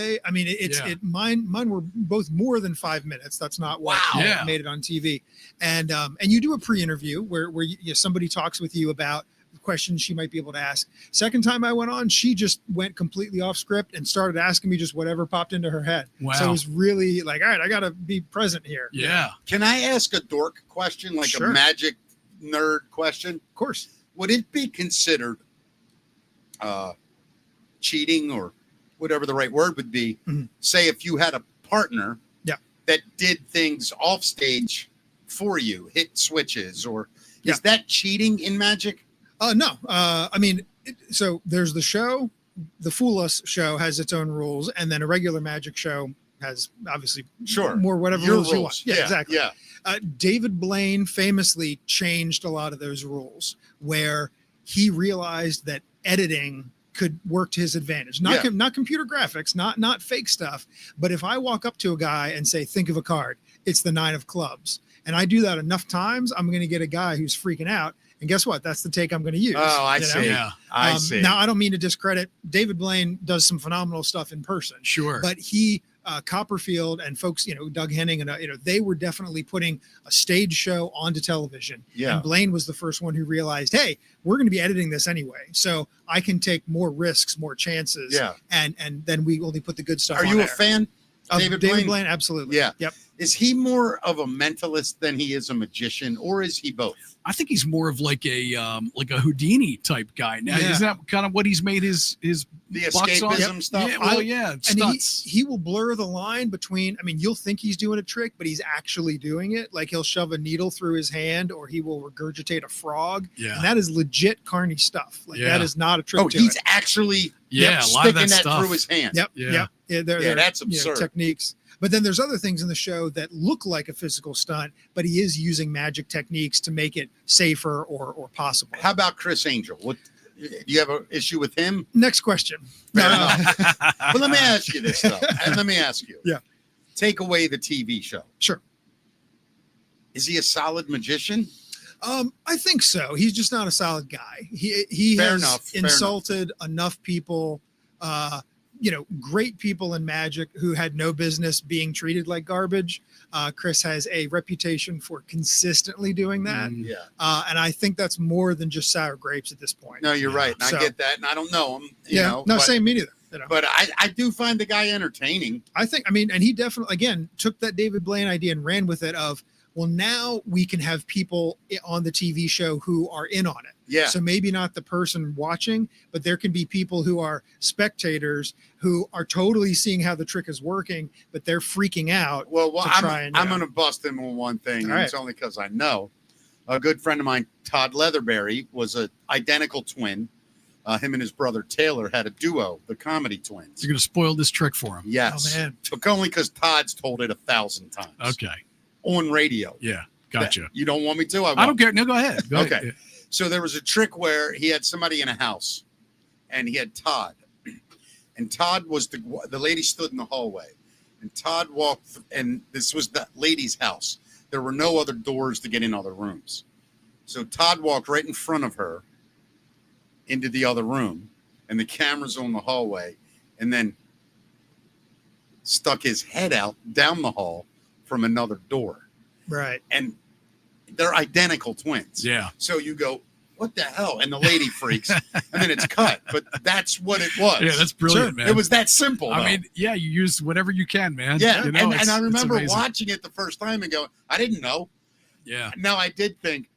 mine were both more than 5 minutes. That's not what made it on TV. And you do a pre-interview where somebody talks with you about questions she might be able to ask. Second time I went on, she just went completely off script and started asking me just whatever popped into her head. Wow. So it was really like, all right, I got to be present here. Yeah. Can I ask a dork question, like a magic nerd question? Of course. Would it be considered cheating, or whatever the right word would be, say if you had a partner that did things off stage for you, hit switches, or is that cheating in magic? No. I mean, so there's the show. The Fool Us show has its own rules, and then a regular magic show has obviously more whatever Your rules you want. Yeah, exactly. Yeah. David Blaine famously changed a lot of those rules where he realized that editing could work to his advantage. Not computer graphics, not fake stuff. But if I walk up to a guy and say, think of a card, it's the 9 of clubs. And I do that enough times, I'm going to get a guy who's freaking out. And guess what? That's the take I'm going to use. Oh, I see. Yeah, I see. Now, I don't mean to discredit. David Blaine does some phenomenal stuff in person. Sure. But he, Copperfield and folks, Doug Henning, and, they were definitely putting a stage show onto television. Yeah. And Blaine was the first one who realized, hey, we're going to be editing this anyway. So I can take more risks, more chances. Yeah. And then we only put the good stuff on Are you there. a fan? Of David Blaine? Absolutely. Yeah. Yep. Is he more of a mentalist than he is a magician, or is he both? I think he's more of like a Houdini type guy. Now, is that kind of what he's made his the bucks on? escapism stuff? Yeah, well, yeah, it's and nuts. he will blur the line between, I mean, you'll think he's doing a trick, but he's actually doing it. Like he'll shove a needle through his hand, or he will regurgitate a frog. Yeah. And that is legit carny stuff. Like that is not a trick. Oh, to he's it. actually a lot of sticking that that stuff through his hand. Yep. Yeah. Yep. That's absurd. Techniques. But then there's other things in the show that look like a physical stunt, but he is using magic techniques to make it safer or possible. How about Chris Angel? Do you have an issue with him? Next question. Fair enough. But let me ask you this, though. And let me ask you. Yeah. Take away the TV show. Sure. Is he a solid magician? I think so. He's just not a solid guy. He Fair has enough. insulted enough people, great people in magic who had no business being treated like garbage. Chris has a reputation for consistently doing that. Yeah. And I think that's more than just sour grapes at this point. No, you're right. And So- I get that. And I don't know him. Same, me neither. But I do find the guy entertaining. I think, and he definitely, again, took that David Blaine idea and ran with it of, well, now we can have people on the TV show who are in on it. Yeah. So maybe not the person watching, but there can be people who are spectators who are totally seeing how the trick is working, but they're freaking out. Well, I'm I'm going to bust him on one thing. All And right. it's only because I know. A good friend of mine, Todd Leatherberry, was an identical twin. Him and his brother Taylor had a duo, the Comedy Twins. You're going to spoil this trick for him. Yes. Oh, man. But only because Todd's told it 1,000 times. Okay. On radio. Yeah. Gotcha. You don't want me to? I don't care. No, go ahead. Go Okay. ahead. So there was a trick where he had somebody in a house, and he had Todd. And Todd was the lady stood in the hallway. And Todd walked, and this was the lady's house. There were no other doors to get in other rooms. So Todd walked right in front of her into the other room, and the camera's on the hallway, and then stuck his head out down the hall from another door. Right. And they're identical twins. Yeah. So you go, what the hell? And the lady freaks, and then it's cut. But that's what it was. Yeah, that's brilliant, man. It was that simple. I though. mean, yeah, you use whatever you can, man. Yeah, You know, and I remember amazing. watching it the first time and going, I didn't know. Yeah. Now I did think,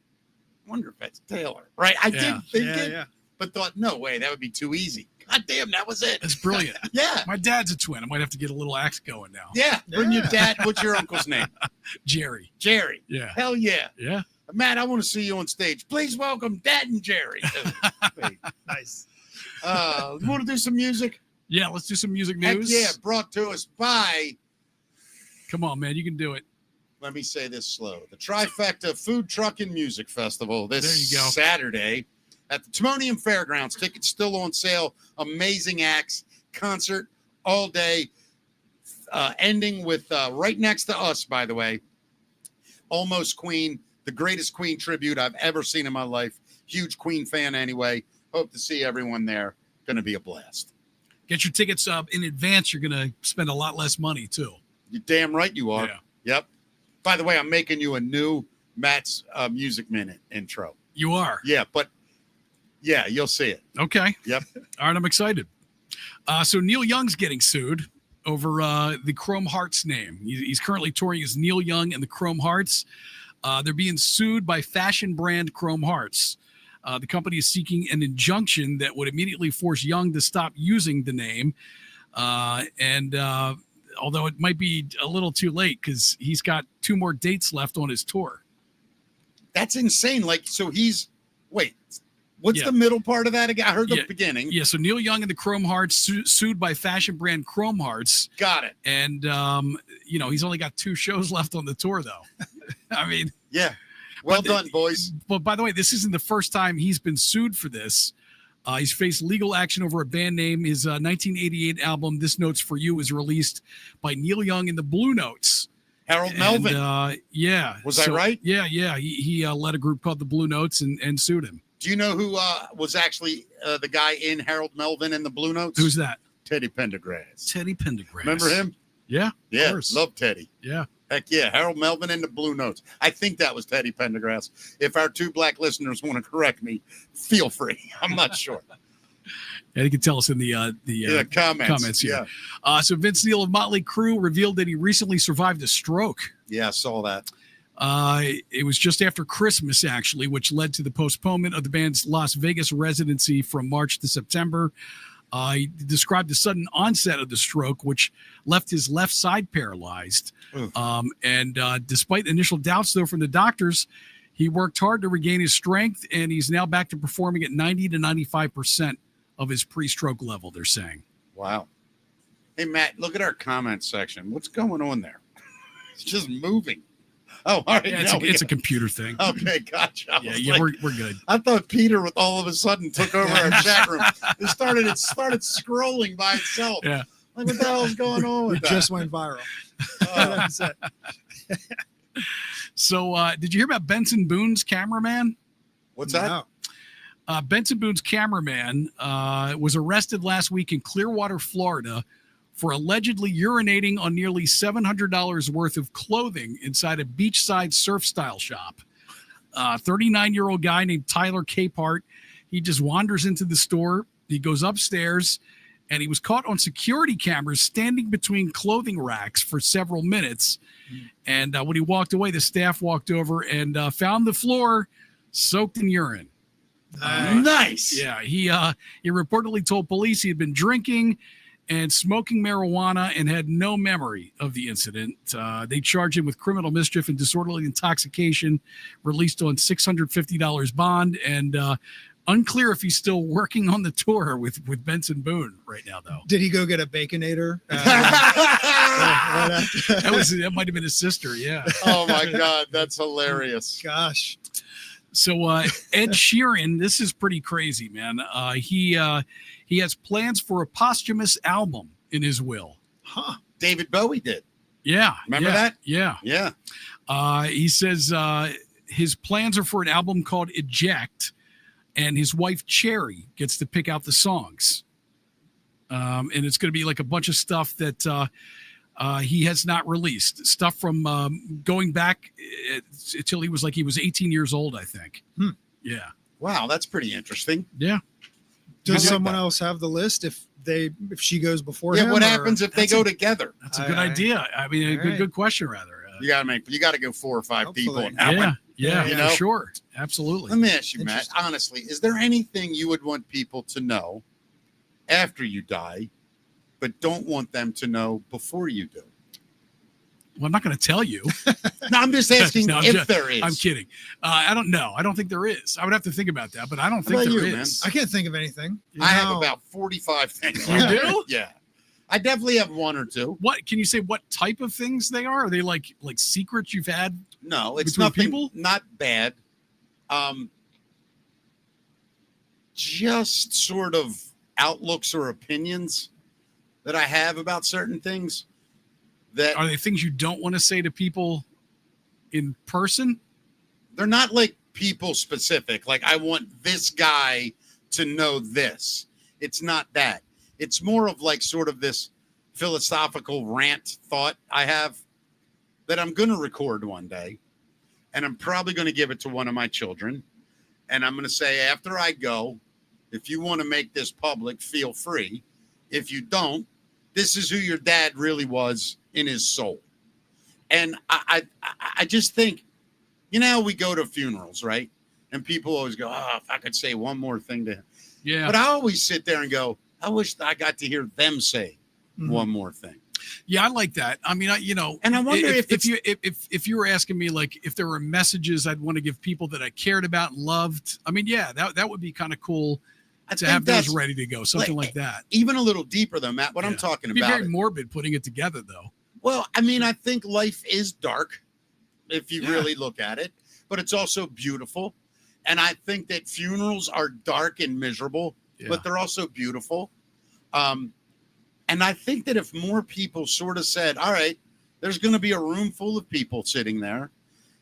I wonder if that's Taylor, right? I did think it, but thought, no way, that would be too easy. God damn, that was it. That's brilliant. Yeah. My dad's a twin. I might have to get a little axe going now. Yeah, bring your dad. What's your uncle's name? Jerry. Jerry. Yeah. Hell yeah. Yeah. Matt, I want to see you on stage. Please welcome Dad and Jerry. Nice. You want to do some music? Yeah, let's do some music Heck news. yeah, brought to us by, Come on, man. You can do it. let me say this slow, the Trifecta Food Truck and Music Festival this There you go. Saturday at the Timonium Fairgrounds. Tickets still on sale. Amazing acts, concert all day, ending with right next to us, by the way, Almost Queen, the greatest Queen tribute I've ever seen in my life. Huge Queen fan anyway. Hope to see everyone there. Going to be a blast. Get your tickets in advance. You're going to spend a lot less money, too. You're damn right you are. Yeah. Yep. By the way, I'm making you a new Matt's Music Minute intro. You are? Yeah, but yeah, you'll see it. Okay. Yep. All right, I'm excited. So Neil Young's getting sued over the Chrome Hearts name. He's currently touring as Neil Young and the Chrome Hearts. They're being sued by fashion brand Chrome Hearts. The company is seeking an injunction that would immediately force Young to stop using the name. Although it might be a little too late because he's got 2 more dates left on his tour. That's insane. Like, so what's Yeah. the middle part of that again? I heard the Yeah. beginning. Yeah, so Neil Young and the Chrome Hearts sued by fashion brand Chrome Hearts. Got it. And, he's only got 2 shows left on the tour, though. I mean. Yeah. Well done, boys. But by the way, this isn't the first time he's been sued for this. He's faced legal action over a band name. His 1988 album, This Note's For You, was released by Neil Young and the Blue Notes. Harold Melvin. Yeah. Was I right? Yeah. He led a group called the Blue Notes and sued him. Do you know who was actually the guy in Harold Melvin and the Blue Notes? Who's that? Teddy Pendergrass. Teddy Pendergrass. Remember him? Yeah. Yeah. Of course. Love Teddy. Yeah. Heck yeah. Harold Melvin and the Blue Notes. I think that was Teddy Pendergrass. If our 2 black listeners want to correct me, feel free. I'm not sure. Yeah, you can tell us in the comments here. Yeah. So Vince Neil of Motley Crue revealed that he recently survived a stroke. Yeah, I saw that. It was just after Christmas, actually, which led to the postponement of the band's Las Vegas residency from March to September. He described the sudden onset of the stroke, which left his left side paralyzed. Despite initial doubts, though, from the doctors, he worked hard to regain his strength, and he's now back to performing at 90 to 95% of his pre-stroke level, they're saying. Wow. Hey, Matt, look at our comment section. What's going on there? It's just moving. Oh, all right. Yeah, it's a computer thing. Okay, gotcha. Yeah, we're good. I thought Peter all of a sudden took over our chat room. It started scrolling by itself. Yeah. Like, what the hell's going on with It that? just went viral. That's it. So did you hear about Benson Boone's cameraman? What's that? No. Benson Boone's cameraman was arrested last week in Clearwater, Florida, for allegedly urinating on nearly $700 worth of clothing inside a beachside surf style shop. 39-year-old guy named Tyler Capehart. He just wanders into the store. He goes upstairs, and he was caught on security cameras standing between clothing racks for several minutes. And when he walked away, the staff walked over and found the floor soaked in urine. Nice. Yeah, he reportedly told police he had been drinking and smoking marijuana and had no memory of the incident. They charged him with criminal mischief and disorderly intoxication, released on $650 bond, and unclear if he's still working on the tour with Benson Boone right now, though. Did he go get a Baconator? That might have been his sister, yeah. Oh, my God. That's hilarious. Gosh. So Ed Sheeran, this is pretty crazy, man. He has plans for a posthumous album in his will. Huh. David Bowie did. Yeah. Remember that? Yeah. Yeah. He says his plans are for an album called Eject, and his wife Cherry gets to pick out the songs. And it's going to be like a bunch of stuff that he has not released. Stuff from going back until he was 18 years old, I think. Yeah. Wow, that's pretty interesting. Yeah. Does someone else have the list if she goes before him? Yeah, what happens if they go together? That's a good idea. I mean, good question, rather. You got to go 4 or 5 people. Hopefully. In that one. Yeah, You for know? sure. Absolutely. Let me ask you, Matt, honestly, is there anything you would want people to know after you die, but don't want them to know before you do? Well, I'm not going to tell you. No, I'm just asking No, if there is. I'm kidding. I don't know. I don't think there is. I would have to think about that, but I don't think about there you, is. I can't think of anything. I have about 45 things. You do? Yeah. I definitely have 1 or 2. What can you say? What type of things they are? Are they like secrets you've had? No, it's between nothing. people? Not bad. Just sort of outlooks or opinions that I have about certain things. That Are they things you don't want to say to people in person? they're not like people specific. Like I want this guy to know this. It's not that. It's more of like sort of this philosophical rant thought I have that I'm going to record one day, and I'm probably going to give it to one of my children. And I'm going to say, after I go, if you want to make this public, feel free. If you don't, this is who your dad really was in his soul. And I just think, you know, we go to funerals, right? And people always go, oh, if I could say one more thing to him. Yeah. But I always sit there and go, I wish I got to hear them say one more thing. Yeah, I like that. I mean, and I wonder if you were asking me like if there were messages I'd want to give people that I cared about and loved. I mean, yeah, that would be kind of cool to have those ready to go, something like that. Even a little deeper though, Matt. What I'm talking It'd be about. very morbid putting it together, though. Well, I mean, I think life is dark if you really look at it, but it's also beautiful. And I think that funerals are dark and miserable, but they're also beautiful. And I think that if more people sort of said, all right, there's going to be a room full of people sitting there,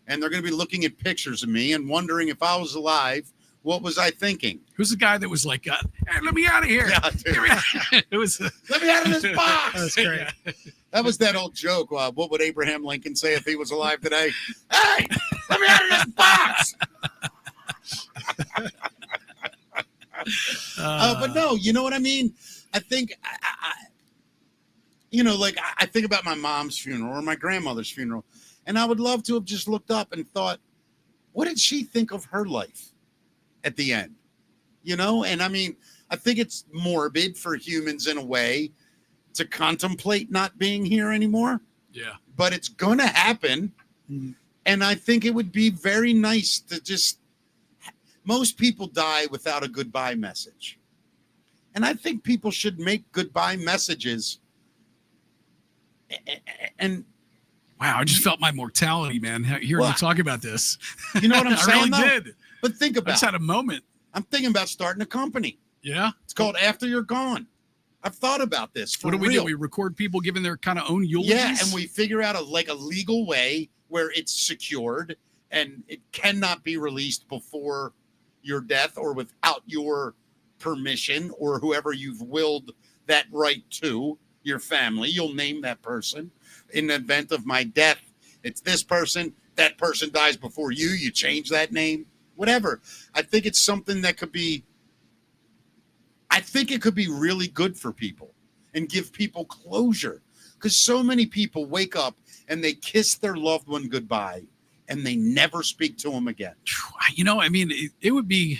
and they're going to be looking at pictures of me and wondering if I was alive, what was I thinking? Who's the guy that was like, hey, let me out of here? Yeah, dude. It was let me out of this box. That's great. That was that old joke. What would Abraham Lincoln say if he was alive today? Hey, let me out of this box. But no, you know what I mean? I think, I think about my mom's funeral or my grandmother's funeral, and I would love to have just looked up and thought, what did she think of her life at the end? And I mean, I think it's morbid for humans in a way to contemplate not being here anymore. Yeah. But it's going to happen. Mm-hmm. And I think it would be very nice to just, most people die without a goodbye message. And I think people should make goodbye messages. And wow, I just felt my mortality, man, hearing you talk about this. You know what I'm saying? I really did. But think about it. I just had a moment. I'm thinking about starting a company. Yeah. It's called After You're Gone. I've thought about this for What do we real. do? We record people giving their kind of own eulogies? Yeah, and we figure out a legal way where it's secured and it cannot be released before your death or without your permission or whoever you've willed that right to, your family. You'll name that person. In the event of my death, it's this person. That person dies before you. You change that name. Whatever. I think it's something that could be, I think it could be really good for people and give people closure, because so many people wake up and they kiss their loved one goodbye and they never speak to them again. I mean, it would be,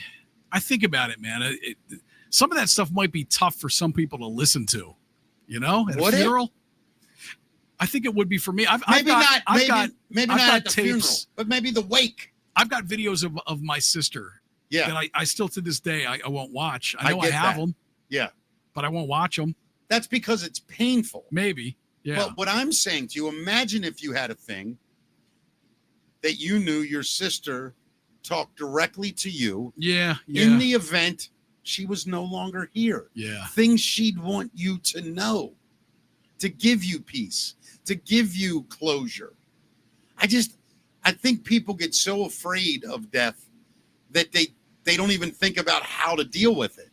I think about it, man. Some of that stuff might be tough for some people to listen to, at a funeral. I think it would be for me. Maybe not at the funeral, but maybe the wake. I've got videos of my sister. Yeah. That I still to this day I won't watch. I know I have them. Yeah. But I won't watch them. That's because it's painful. Maybe. Yeah. But what I'm saying to you, imagine if you had a thing that you knew your sister talked directly to you. Yeah. In the event she was no longer here. Yeah. Things she'd want you to know, to give you peace, to give you closure. I think people get so afraid of death that they they don't even think about how to deal with it.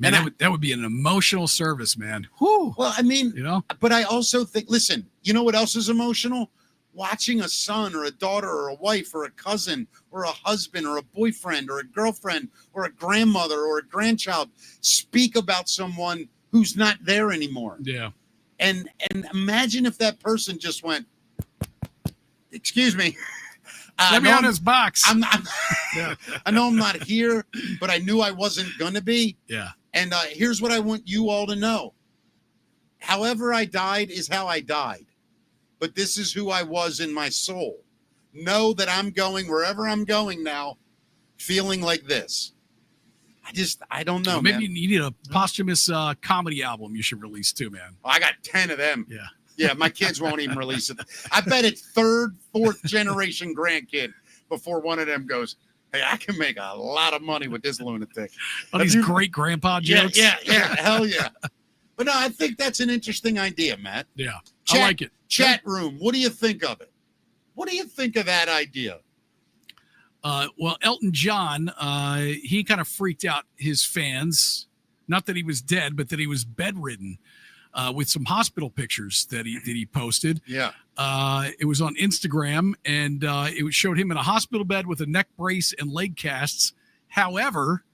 Man, that would be an emotional service, man. Whew. Well, I mean, you know, but I also think, listen, you know what else is emotional? Watching a son or a daughter or a wife or a cousin or a husband or a boyfriend or a girlfriend or a grandmother or a grandchild speak about someone who's not there anymore. Yeah. And imagine if that person just went, excuse me. Let me out of his box. I know I'm not here, but I knew I wasn't going to be. Yeah. And here's what I want you all to know. However I died is how I died. But this is who I was in my soul. Know that I'm going wherever I'm going now, feeling like this. I don't know. Maybe man. you need a posthumous comedy album you should release too, man. Oh, I got 10 of them. Yeah. Yeah, my kids won't even release it. I bet it's third, fourth generation grandkid before one of them goes, hey, I can make a lot of money with this lunatic. All these great grandpa jokes. Yeah, hell yeah. But no, I think that's an interesting idea, Matt. Yeah, I like it. Chat room, what do you think of it? What do you think of that idea? Well, Elton John, he kind of freaked out his fans. Not that he was dead, but that he was bedridden. With some hospital pictures that he posted. Yeah. It was on Instagram, and it showed him in a hospital bed with a neck brace and leg casts. However,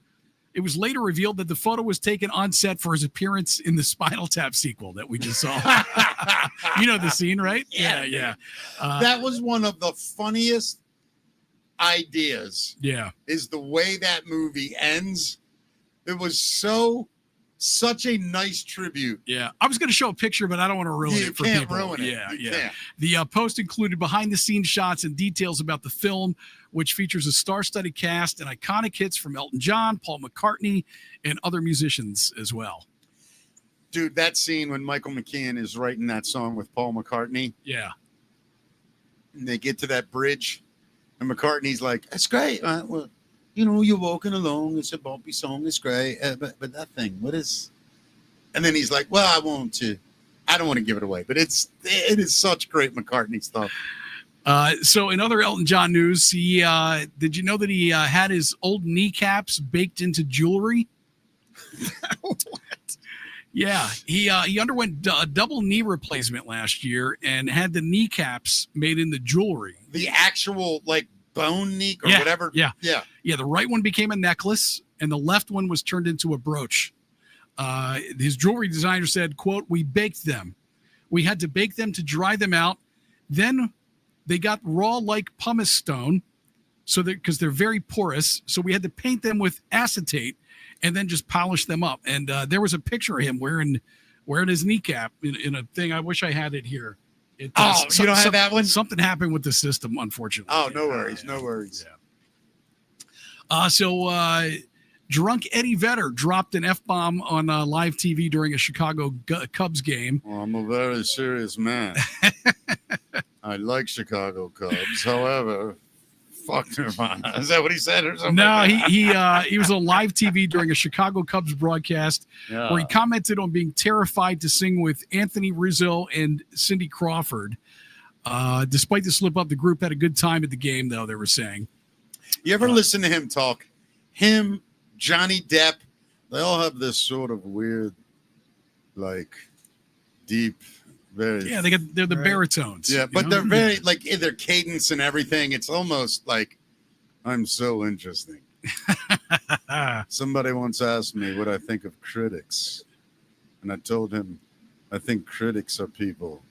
it was later revealed that the photo was taken on set for his appearance in the Spinal Tap sequel that we just saw. You know the scene, right? Yeah. That was one of the funniest ideas. Yeah. Is the way that movie ends. It was such a nice tribute. Yeah. I was going to show a picture, but I don't want to ruin it for people. Ruin it. Yeah. Can't. The post included behind-the-scenes shots and details about the film, which features a star-studded cast and iconic hits from Elton John, Paul McCartney, and other musicians as well. Dude, that scene when Michael McKean is writing that song with Paul McCartney. Yeah. And they get to that bridge, and McCartney's like, that's great. Well, you know, you're walking along. It's a bumpy song. It's great. But that thing, what is? And then he's like, well, I don't want to give it away, but it is such great McCartney stuff. So in other Elton John news, did you know that he had his old kneecaps baked into jewelry? What? Yeah, he underwent a double knee replacement last year and had the kneecaps made into jewelry. The actual bone knee or whatever. Yeah. The right one became a necklace and the left one was turned into a brooch. His jewelry designer said, quote, we baked them. We had to bake them to dry them out. Then they got raw like pumice stone because they're very porous. So we had to paint them with acetate and then just polish them up. And there was a picture of him wearing his kneecap in a thing. I wish I had it here. You don't have that one? Something happened with the system, unfortunately. Oh, no worries. No worries. So drunk Eddie Vedder dropped an F-bomb on live TV during a Chicago Cubs game. Well, I'm a very serious man. I like Chicago Cubs. However, fuck Nirvana. Is that what he said or something? No, he was on live TV during a Chicago Cubs broadcast where he commented on being terrified to sing with Anthony Rizzo and Cindy Crawford. Despite the slip up, the group had a good time at the game, though, they were saying. You ever listen to him talk? Him, Johnny Depp, they all have this sort of weird, deep, very... Yeah, they're the baritones. Yeah, but they're very, in their cadence and everything, it's almost like, I'm so interesting. Somebody once asked me what I think of critics, and I told him, I think critics are people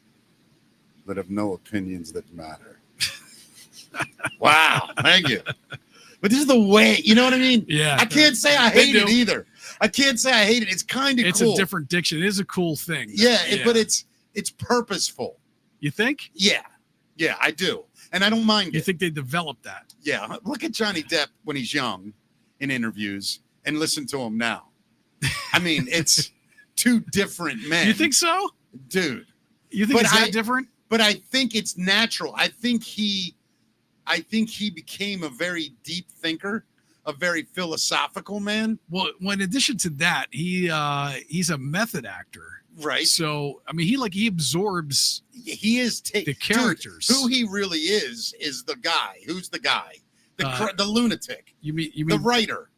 that have no opinions that matter. Wow, thank you. But this is the way, you know what I mean? Yeah. I can't say I hate it either. I can't say I hate it. It's kind of cool. It's a different diction. It is a cool thing. Yeah, but it's purposeful. You think? Yeah, I do. And I don't mind You think they developed that? Yeah, look at Johnny Depp when he's young in interviews and listen to him now. I mean, it's two different men. You think so? Dude. You think it's that different? But I think it's natural. I think he became a very deep thinker, a very philosophical man. Well, in addition to that, he's a method actor. Right. So, I mean, he absorbs the characters. Dude, who he really is the guy. Who's the guy? The lunatic. You mean the writer?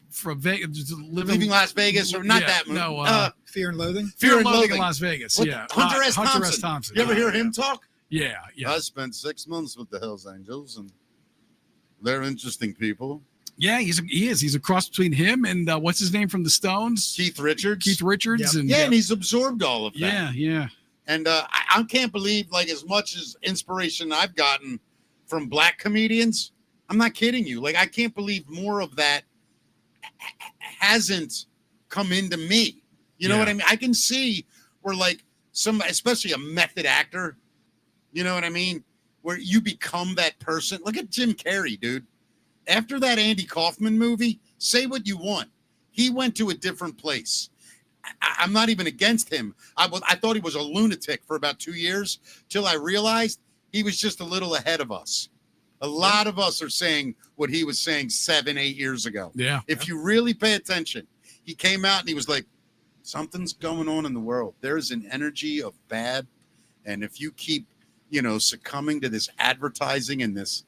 From Vegas, Leaving Las Vegas, or not that movie. No, Fear and Loathing. Fear and Loathing in Las Vegas. What, Yeah, Hunter S. Thompson. You ever hear him talk? Yeah. I spent 6 months with the Hells Angels, and they're interesting people. Yeah, he is. He's a cross between him and what's his name from the Stones? Keith Richards. Yep. And he's absorbed all of that. Yeah. And I can't believe, like, as much as inspiration I've gotten from black comedians, I'm not kidding you. Like, I can't believe more of that hasn't come into me. You know what I mean? I can see where, like, especially a method actor, you know what I mean? Where you become that person. Look at Jim Carrey, dude. After that Andy Kaufman movie, say what you want. He went to a different place. I'm not even against him. I thought he was a lunatic for about 2 years till I realized he was just a little ahead of us. A lot of us are saying what he was saying 7-8 years ago. Yeah. If you really pay attention, he came out and he was like, something's going on in the world. There's an energy of bad. And if you keep, succumbing to this advertising and this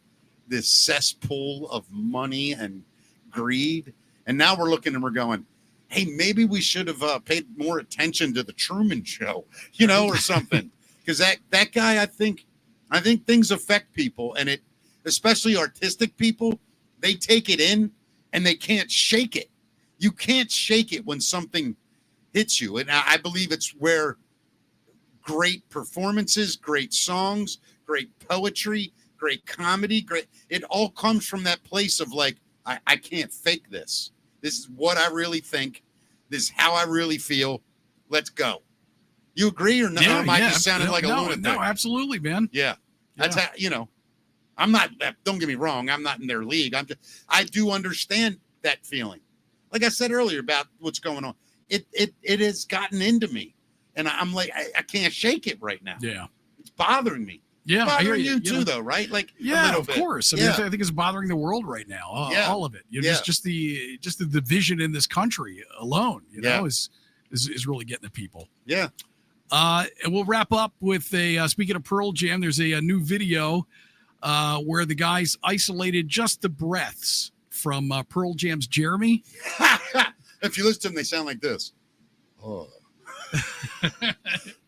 cesspool of money and greed, and now we're looking and we're going, hey, maybe we should have paid more attention to the Truman Show, or something. Because that guy, I think things affect people, and it, especially artistic people, they take it in and they can't shake it. You can't shake it when something hits you. And I believe it's where great performances, great songs, great poetry, great comedy, it all comes from that place of like, I can't fake this. This is what I really think. This is how I really feel. Let's go. You agree or no? Yeah, or am I just sounding like a lunatic? No, absolutely, man. Yeah. That's how, I'm not, don't get me wrong. I'm not in their league. I do understand that feeling. Like I said earlier about what's going on. It has gotten into me, and I'm like, I can't shake it right now. Yeah. It's bothering me. Yeah, It's bothering I hear you too, though, right? Like, yeah, a little of bit. course. I mean, I think it's bothering the world right now. All of it. Just the division in this country alone, is really getting to people. Yeah. And we'll wrap up with speaking of Pearl Jam, there's a new video where the guys isolated just the breaths from Pearl Jam's Jeremy. If you listen to them, they sound like this. Oh.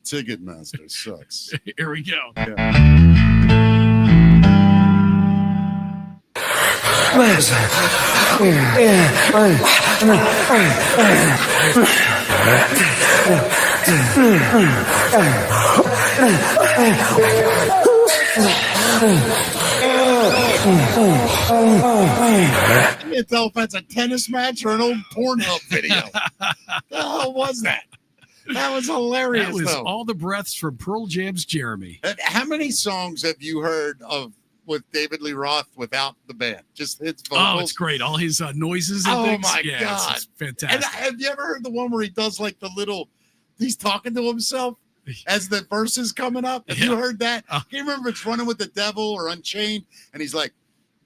Ticketmaster sucks. Here we go. I can't tell if that's a tennis match or an old Pornhub video. The hell was that? That was hilarious. That was though. all the breaths from Pearl Jam's Jeremy. How many songs have you heard of with David Lee Roth without the band? Just his vocals. Oh, it's great. All his noises and things. My Yeah, God. it's fantastic. And have you ever heard the one where he does like the little, he's talking to himself as the verse is coming up? Have you heard that? Can you remember it's Running with the Devil or Unchained? And he's like,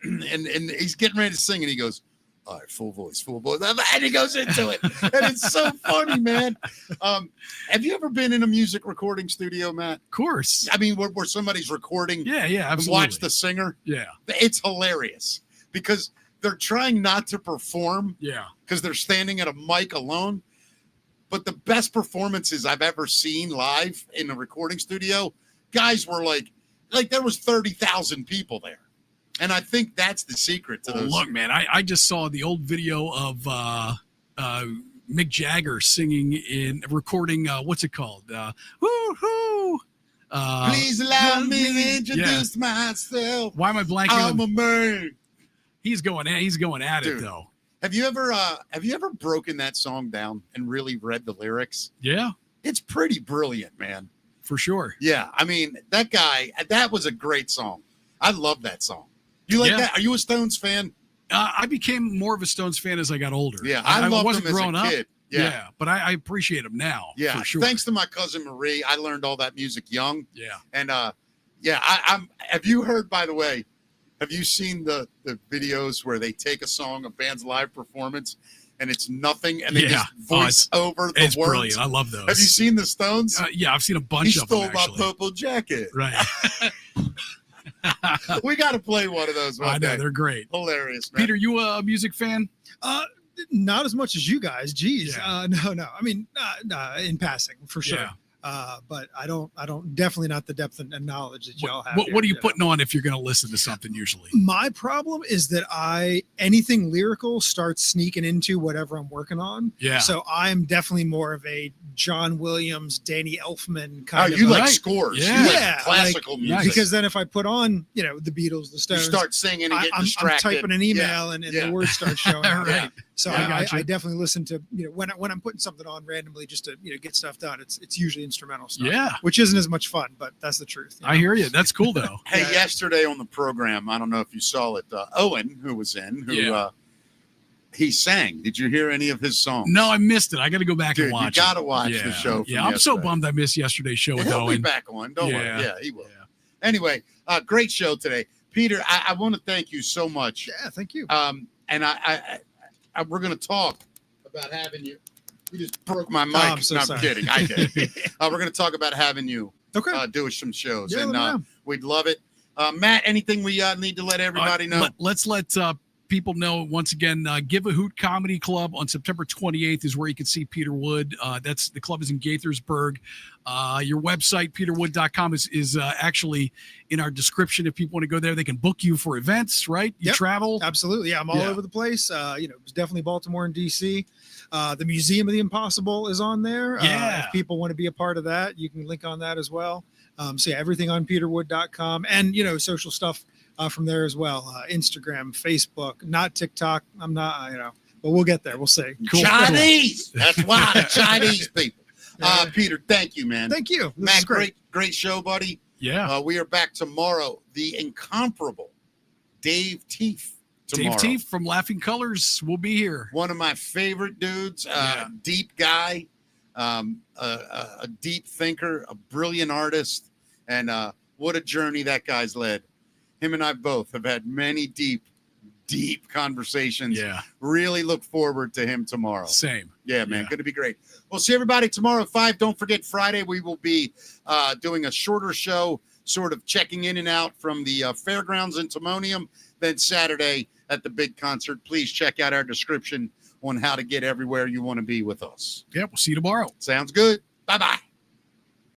and he's getting ready to sing and he goes, all right, full voice. And he goes into it. And it's so funny, man. Have you ever been in a music recording studio, Matt? Of course. I mean, where somebody's recording. Yeah, absolutely. Watch the singer. Yeah. It's hilarious because they're trying not to perform. Yeah. Because they're standing at a mic alone. But the best performances I've ever seen live in a recording studio, guys were like there was 30,000 people there. And I think that's the secret to those. Look, man, I just saw the old video of Mick Jagger singing recording, what's it called? Woo-hoo! Please allow me to introduce myself. Why am I blanking? I'm a man. He's going at Dude, it though. Have you ever broken that song down and really read the lyrics? Yeah. It's pretty brilliant, man. For sure. Yeah. I mean, that was a great song. I love that song. You like that? Are you a Stones fan? I became more of a Stones fan as I got older. Yeah, I loved wasn't them as growing a kid. up. Yeah, but I appreciate them now. Yeah, for sure. Thanks to my cousin Marie, I learned all that music young. Yeah, and I'm. Have you heard? By the way, have you seen the videos where they take a song, a band's live performance, and it's nothing, and they just voice over the it's words? Brilliant. I love those. Have you seen the Stones? Yeah, I've seen a bunch of them. He stole my purple jacket. Right. We got to play one of those. I know, they're great. Hilarious, man. Peter, you a music fan? Not as much as you guys. Jeez. Yeah. No. I mean, in passing for sure. Yeah. But I don't definitely not the depth and knowledge that y'all have. What are you putting on if you're going to listen to something usually? My problem is that anything lyrical starts sneaking into whatever I'm working on. Yeah. So I'm definitely more of a John Williams, Danny Elfman kind of. You like scores. Yeah. You like classical music. Because then if I put on, the Beatles, the Stones, you start singing and get I'm distracted. typing an email and the words start showing up. Right. So I definitely listen to, when I'm putting something on randomly just to, get stuff done, it's usually instrumental stuff. Yeah. Which isn't as much fun, but that's the truth. I hear you. That's cool though. Hey, yesterday on the program, I don't know if you saw it, Owen, who was in, he sang. Did you hear any of his songs? No, I missed it. I got to go back Dude, and watch. You got to watch the show. Yeah, I'm so bummed I missed yesterday's show with He'll Owen. be back on. Don't worry. Yeah, he will. Yeah. Anyway, great show today, Peter. I want to thank you so much. Yeah, thank you. And we're going to talk about having you. You just broke my mic. I'm so sorry. I'm kidding. I did. We're going to talk about having you do some shows, Yeah, and we'd love it. Matt, anything we need to let everybody know? Let's let people know once again. Give a Hoot Comedy Club on September 28th is where you can see Peter Wood. The club is in Gaithersburg. Your website, peterwood.com, is actually in our description. If people want to go there, they can book you for events, right? You travel? Absolutely. Yeah, I'm all over the place. It was definitely Baltimore and DC. The Museum of the Impossible is on there. If people want to be a part of that, you can link on that as well. Everything on peterwood.com and, social stuff from there as well. Instagram, Facebook, not TikTok. I'm not, but we'll get there. We'll see. Cool. Chinese. That's why the Chinese people. Peter, thank you, man. Thank you. This Matt, is great. Great show, buddy. Yeah. We are back tomorrow. The incomparable Dave Teef. Tomorrow. Dave Teef from Laughing Colors will be here. One of my favorite dudes. Deep guy, a deep thinker, a brilliant artist, and what a journey that guy's led. Him and I both have had many deep conversations. Yeah. Really look forward to him tomorrow. Same. Yeah, man. Going to be great. We'll see everybody tomorrow at 5. Don't forget, Friday, we will be doing a shorter show, sort of checking in and out from the fairgrounds in Timonium. Then Saturday at the big concert. Please check out our description on how to get everywhere you want to be with us. Yeah, we'll see you tomorrow. Sounds good. Bye-bye.